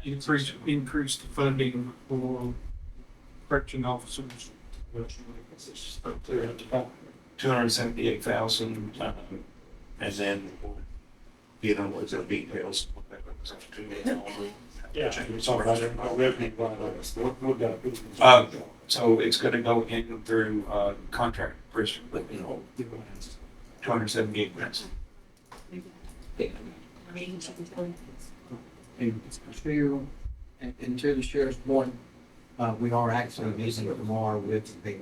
[SPEAKER 1] to increase the funding for correction officers.
[SPEAKER 5] 278,000, and then we'll get on with the details.
[SPEAKER 1] Yeah.
[SPEAKER 5] So it's gonna go in through, contract, Chris, 278,000.
[SPEAKER 8] And to the sheriff's point, we are actually meeting tomorrow with the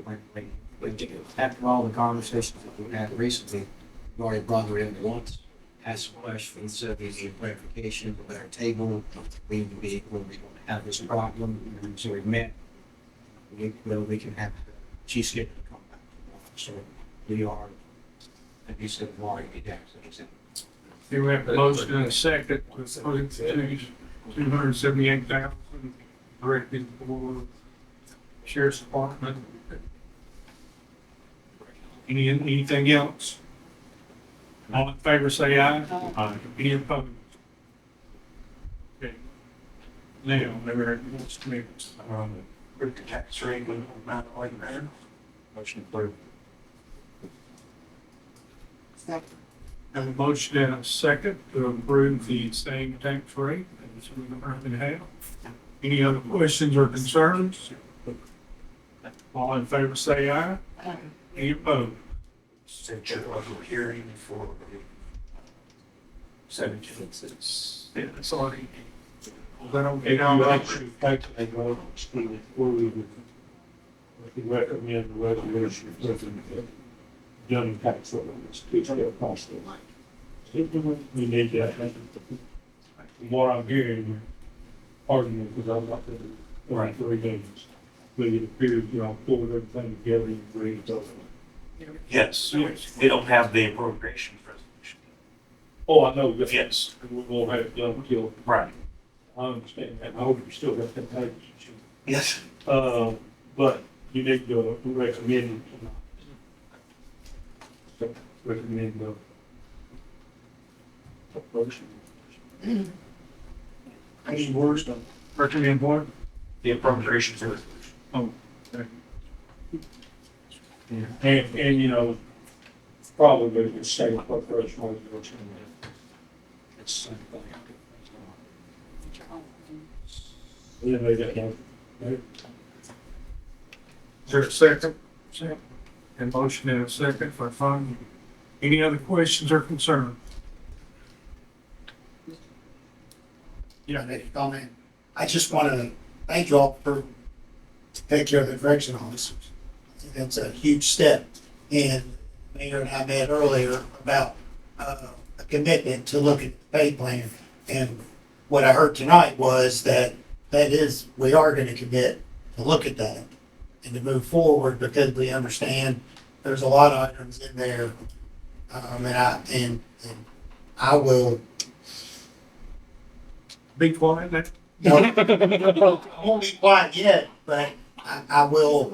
[SPEAKER 8] after all the conversations that we've had recently, we already brought her in once, asked some questions, so we need clarification at our table. We need to be, when we don't have this problem, and so we met. We can have, she's scheduled to come back tomorrow, so we are, and he said, tomorrow, he down, so he said.
[SPEAKER 1] Here we have a motion and a second to put it to 278,000 directed for sheriff's department. Anything else? All in favor, say aye. Aye. Any opposed? Okay. Now, there are what's next?
[SPEAKER 5] With the tax rate, we don't mind like that.
[SPEAKER 8] Motion approved.
[SPEAKER 1] Have a motion and a second to approve the same tax rate as we currently have. Any other questions or concerns? All in favor, say aye. Any opposed?
[SPEAKER 5] Set your local hearing for 17.
[SPEAKER 1] Yeah, it's already. Is that okay?
[SPEAKER 12] If you actually calculate what we would recommend the resolution with the done tax ordinance to still cost it. We need that. From what I'm hearing, pardon me, because I'm not the 3 days. But it appears, pull everything together and agree to it.
[SPEAKER 5] Yes, we don't have the appropriations resolution.
[SPEAKER 12] Oh, I know, but
[SPEAKER 5] Yes.
[SPEAKER 12] we won't have it done until,
[SPEAKER 5] Right.
[SPEAKER 12] I understand that, I hope you still got that package.
[SPEAKER 5] Yes.
[SPEAKER 12] But you need to recommend, recommend the motion.
[SPEAKER 1] Any words? Recommend what?
[SPEAKER 5] The appropriations resolution.
[SPEAKER 1] Oh, okay.
[SPEAKER 12] And probably the same appropriation resolution. It's the same thing. Anyway, that one.
[SPEAKER 1] Is there a second? Second. And motion and a second for fund. Any other questions or concerns?
[SPEAKER 7] Yeah, comment. I just want to thank you all for taking care of the correction officers. I think that's a huge step. And Mayor and I met earlier about a commitment to look at the pay plan. And what I heard tonight was that we are going to commit to look at that and to move forward because we understand there's a lot of items in there. And I will.
[SPEAKER 1] Be quiet now.
[SPEAKER 7] I won't be quiet yet, but I will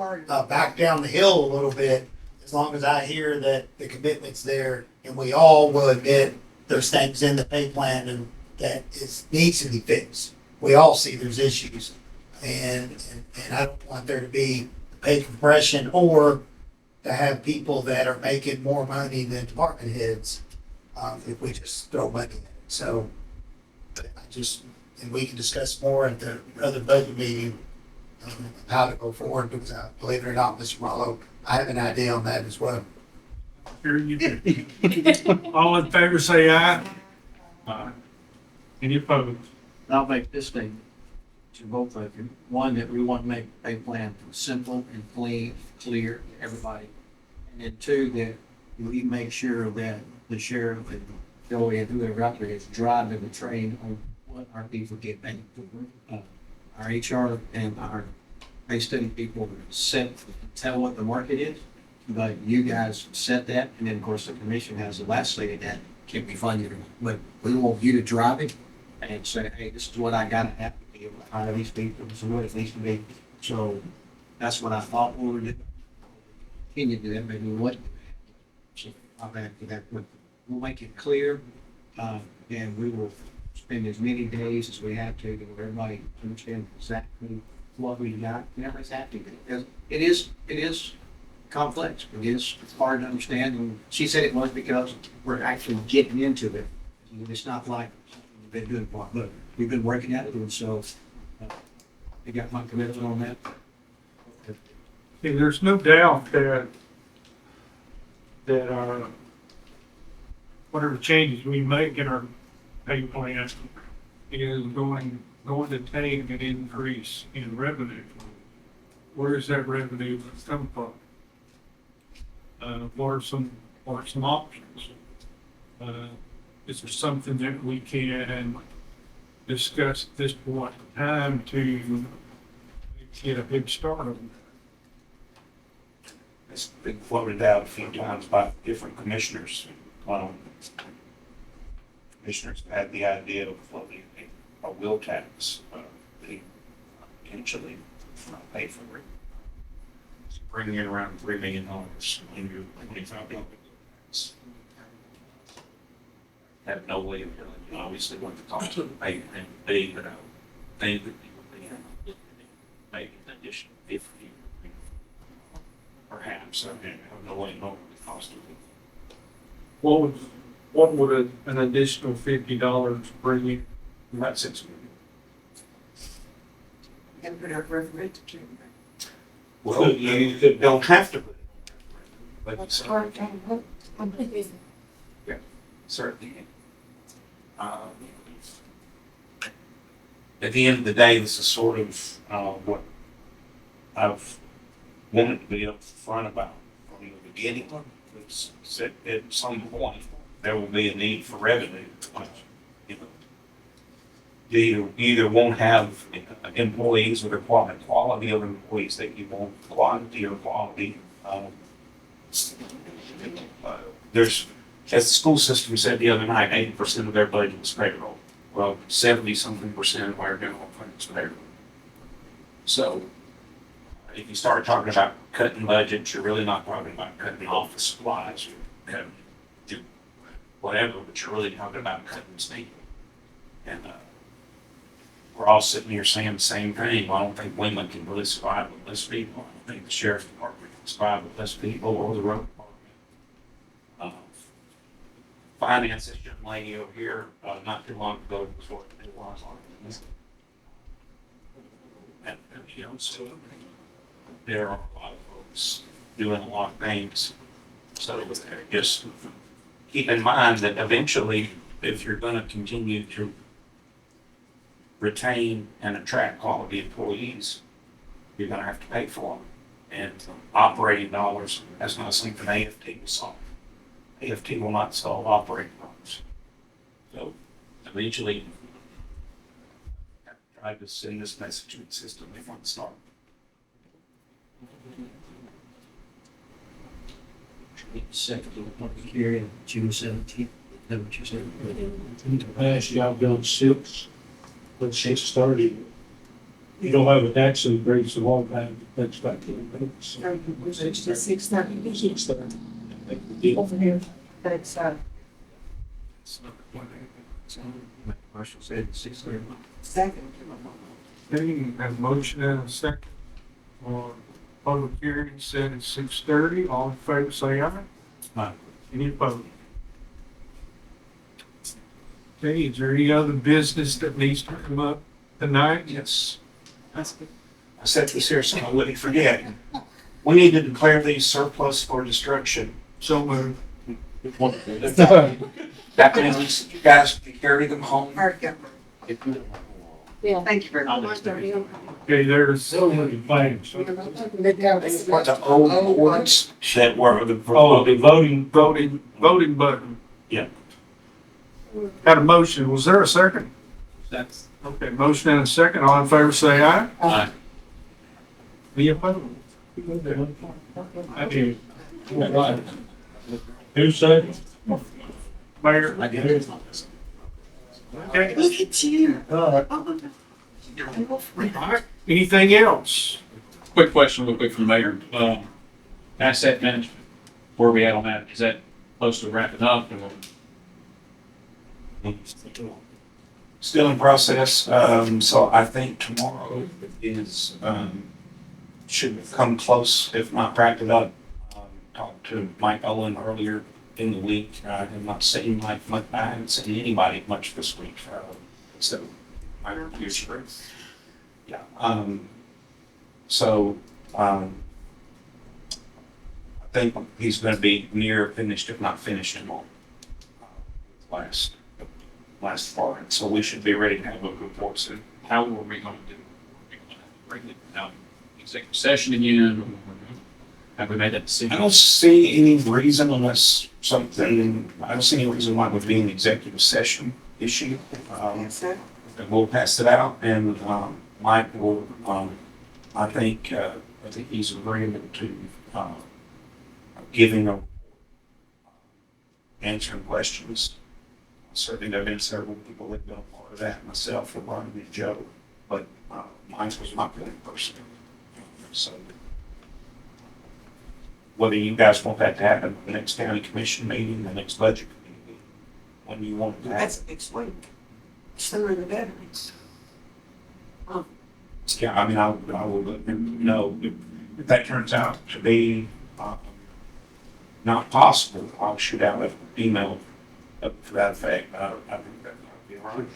[SPEAKER 7] back down the hill a little bit as long as I hear that the commitment's there and we all will admit there's things in the pay plan and that needs to be fixed. We all see there's issues and I don't want there to be pay compression or to have people that are making more money than department heads if we just throw money at it. So and we can discuss more at the other budget meeting, how to go forward, because believe it or not, Mr. Marlowe, I have an idea on that as well.
[SPEAKER 1] Here you do. All in favor, say aye. Aye. Any opposed?
[SPEAKER 8] I'll make this statement to both of you. One, that we want to make a plan simple and clean, clear, to everybody. And then two, that we make sure that the sheriff and Joey and whoever out there is driving the train on what our people get paid. Our HR and our pay study people set, tell what the market is, but you guys set that, and then of course the commission has the last say that can be funded. But we want you to drive it and say, hey, this is what I gotta have to be able to hire these people, this is what it needs to be. So that's what I thought we would do. Continue to do that, maybe what. So I'll add to that, but we'll make it clear, and we will spend as many days as we have to where everybody understands exactly what we got. Everybody's happy because it is complex. It is hard to understand. And she said it was because we're actually getting into it. It's not like we've been doing part, but we've been working at it, and so I got my commitment on that.
[SPEAKER 1] Okay, there's no doubt that our, whatever changes we make in our pay plan is going to take an increase in revenue. Where is that revenue come from? What are some options? Is there something that we can discuss at this point in time to get a big start on that?
[SPEAKER 5] It's been floated out a few times by different commissioners. Commissioners have had the idea of floating a will tax, potentially pay for it. It's bringing in around $3 million in your 25 dollars. Have no way of telling you obviously what the cost of the pay and be, but I think that people be maybe an additional 50. Perhaps, I mean, I have no way of knowing the cost of it.
[SPEAKER 1] What would an additional $50 bring you?
[SPEAKER 5] About $6 million.
[SPEAKER 4] And put up referendum too.
[SPEAKER 5] Well, you don't have to put it on, but you
[SPEAKER 4] That's hard
[SPEAKER 5] certainly,
[SPEAKER 4] to
[SPEAKER 5] certainly. At the end of the day, this is sort of what I've wanted to be upfront about from the beginning. It's at some point there will be a need for revenue. You know, you either won't have employees or the quality of employees that you want, quantity or quality. There's, as the school system said the other night, 80% of their budget is payroll. Well, 70-something% of our general fund is payroll. So if you start talking about cutting budgets, you're really not talking about cutting office supplies or cutting whatever, but you're really talking about cutting speed. And we're all sitting here saying the same thing. Well, I don't think Windland can really survive with less people. I don't think the sheriff's department can survive with less people or the road department. Finance, this young lady over here, not too long ago, was what it was like this. And you know, so there are a lot of folks doing a lot of things. So just keep in mind that eventually, if you're going to continue to retain and attract quality employees, you're going to have to pay for them. And operating dollars, that's not something AFT will solve. AFT will not solve operating dollars. So eventually, I tried to send this message to the system before it started.
[SPEAKER 8] Second public hearing, June 17th. Is that what you said?
[SPEAKER 12] In the past, y'all done 6, but 6:30. You don't have a tax increase a long time, that's about 10 minutes.
[SPEAKER 4] It's just 6:30.
[SPEAKER 12] 6:30.
[SPEAKER 4] Over here. That's,
[SPEAKER 8] Marshall said 6:30.
[SPEAKER 4] second.
[SPEAKER 1] Okay, have a motion and a second on public hearing set at 6:30. All in favor, say aye.
[SPEAKER 5] Aye.
[SPEAKER 1] Any opposed? Okay, is there any other business that needs to come up tonight?
[SPEAKER 5] Yes. I said this here so I wouldn't forget. We need to declare these surplus for destruction.
[SPEAKER 1] So moved.
[SPEAKER 5] That means you guys can carry them home.
[SPEAKER 10] Yeah.
[SPEAKER 4] Thank you very
[SPEAKER 6] I'll
[SPEAKER 4] much.
[SPEAKER 6] do it.
[SPEAKER 1] Okay, there's so many things.
[SPEAKER 5] The old boards that were the.
[SPEAKER 1] Oh, the voting button.
[SPEAKER 5] Yeah.
[SPEAKER 1] Got a motion. Was there a second?
[SPEAKER 6] That's.
[SPEAKER 1] Okay, motion and a second. All in favor, say aye.
[SPEAKER 6] Aye.
[SPEAKER 1] Any opposed? I do. Who said? Mayor.
[SPEAKER 6] I get it.
[SPEAKER 1] Okay.
[SPEAKER 4] Look at you.
[SPEAKER 1] All right. Anything else?
[SPEAKER 6] Quick question, real quick from the mayor. Asset management, where are we at on that? Is that close to wrapping up? Or?
[SPEAKER 5] Still in process, so I think tomorrow is, should come close, if not wrapped it up. Talked to Mike Owen earlier in the week, I have not seen Mike much, I haven't seen anybody much this week, so my future. Yeah, so, I think he's gonna be near finished, if not finished tomorrow. Last fall, so we should be ready to have a report soon.
[SPEAKER 6] How are we going to do? Are we going to bring it out executive session again? Or have we made that decision?
[SPEAKER 5] I don't see any reason unless something, I don't see any reason why it would be an executive session issue. We'll pass it out and, Mike will, I think he's agreeable to, giving a, answering questions. Certainly, there have been several people that have been a part of that, myself, and Ronnie and Joe, but mine was not really personal. So, whether you guys want that to happen at the next county commission meeting, the next budget committee meeting, when you want it to happen.
[SPEAKER 4] That's explain. Sooner the better.
[SPEAKER 5] Yeah, I mean, I will let them know if that turns out to be not possible, I'll shoot out an email up to that effect. I think that might be all right.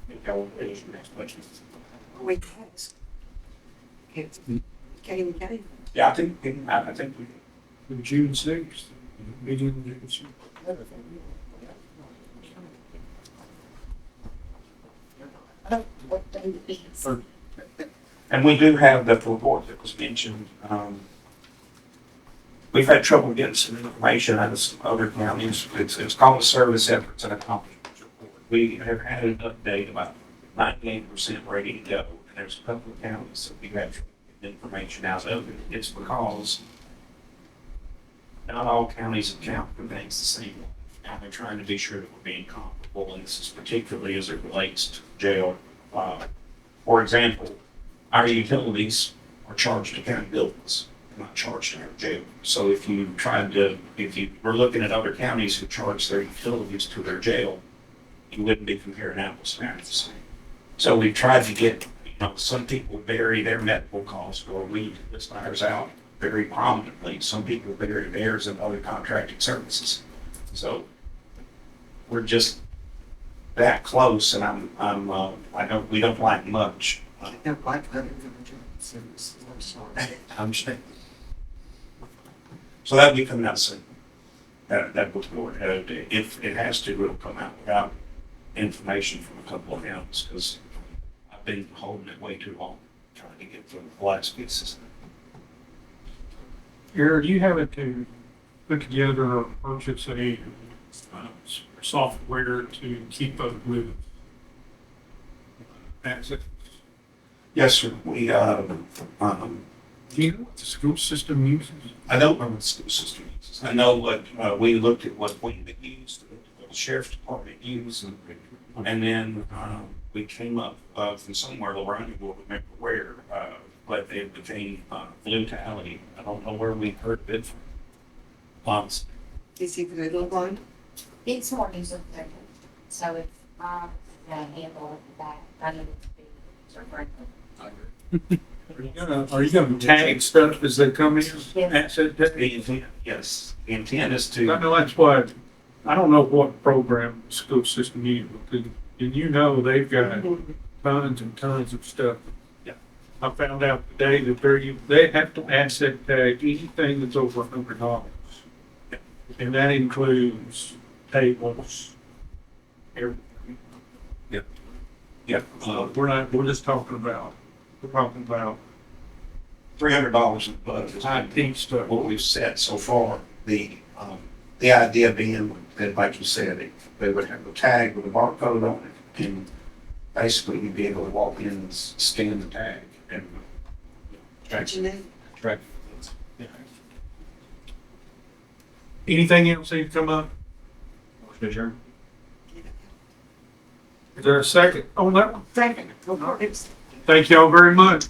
[SPEAKER 5] If y'all want to finish the next budget.
[SPEAKER 4] We passed. Can't.
[SPEAKER 5] Yeah, I think we.
[SPEAKER 1] The June 6th, meeting in June 6th.
[SPEAKER 4] What day it is.
[SPEAKER 5] And we do have the report that was mentioned. We've had trouble getting some information out of some other counties. It's called the Service Efforts and Accomplishments Report. We have had an update about 98% ready to go. And there's a couple of counties that we have information out of. It's because not all counties account for things the same way. And they're trying to be sure that we're being comparable. And this is particularly as it relates to jail. For example, our utilities are charged to county buildings, not charged to our jail. So if you were looking at other counties who charge their utilities to their jail, you wouldn't be comparing apples to apples. So we tried to get, some people vary their medical costs, or we list ours out very prominently. Some people vary theirs in other contracting services. So we're just that close, and we don't like much.
[SPEAKER 4] I don't like that. I'm sorry.
[SPEAKER 5] I'm saying. So that'll be coming out soon. That will go ahead. If it has to, it'll come out without information from a couple of counties, because I've been holding it way too long, trying to get through the last pieces.
[SPEAKER 1] Are you having to put together or purchase a software to keep up with assets?
[SPEAKER 5] Yes, sir. We,
[SPEAKER 1] Do you know what the school system uses?
[SPEAKER 5] I don't know what the school system uses. I know what, we looked at what we used, what the sheriff's department used, and then, we came up, from somewhere, Lorraine will remember where, but it became, Blue Tally. I don't know where we heard of it from.
[SPEAKER 4] Is he good look like?
[SPEAKER 3] It's more user friendly, so it's, handle that, I need it to be user friendly.
[SPEAKER 1] Are you gonna tag stuff as they come in?
[SPEAKER 3] Yes.
[SPEAKER 1] Asset tag?
[SPEAKER 5] The intent, yes, the intent is
[SPEAKER 1] I
[SPEAKER 5] to,
[SPEAKER 1] know that's why, I don't know what program the school system uses, and they've got tons and tons of stuff.
[SPEAKER 5] Yeah.
[SPEAKER 1] I found out today that they have to asset tag anything that's over $100. And that includes tables, everything.
[SPEAKER 5] Yep.
[SPEAKER 1] We're just talking about,
[SPEAKER 5] $300 in the budget.
[SPEAKER 1] IT stuff.
[SPEAKER 5] What we've said so far, the idea being that, like you said, they would have a tag with a barcode on it, and basically you'd be able to walk in and scan the tag and track. Track.
[SPEAKER 1] Anything else need to come up?
[SPEAKER 6] Motion adjourned.
[SPEAKER 1] Is there a second on that one?
[SPEAKER 4] Second.
[SPEAKER 1] Thank y'all very much.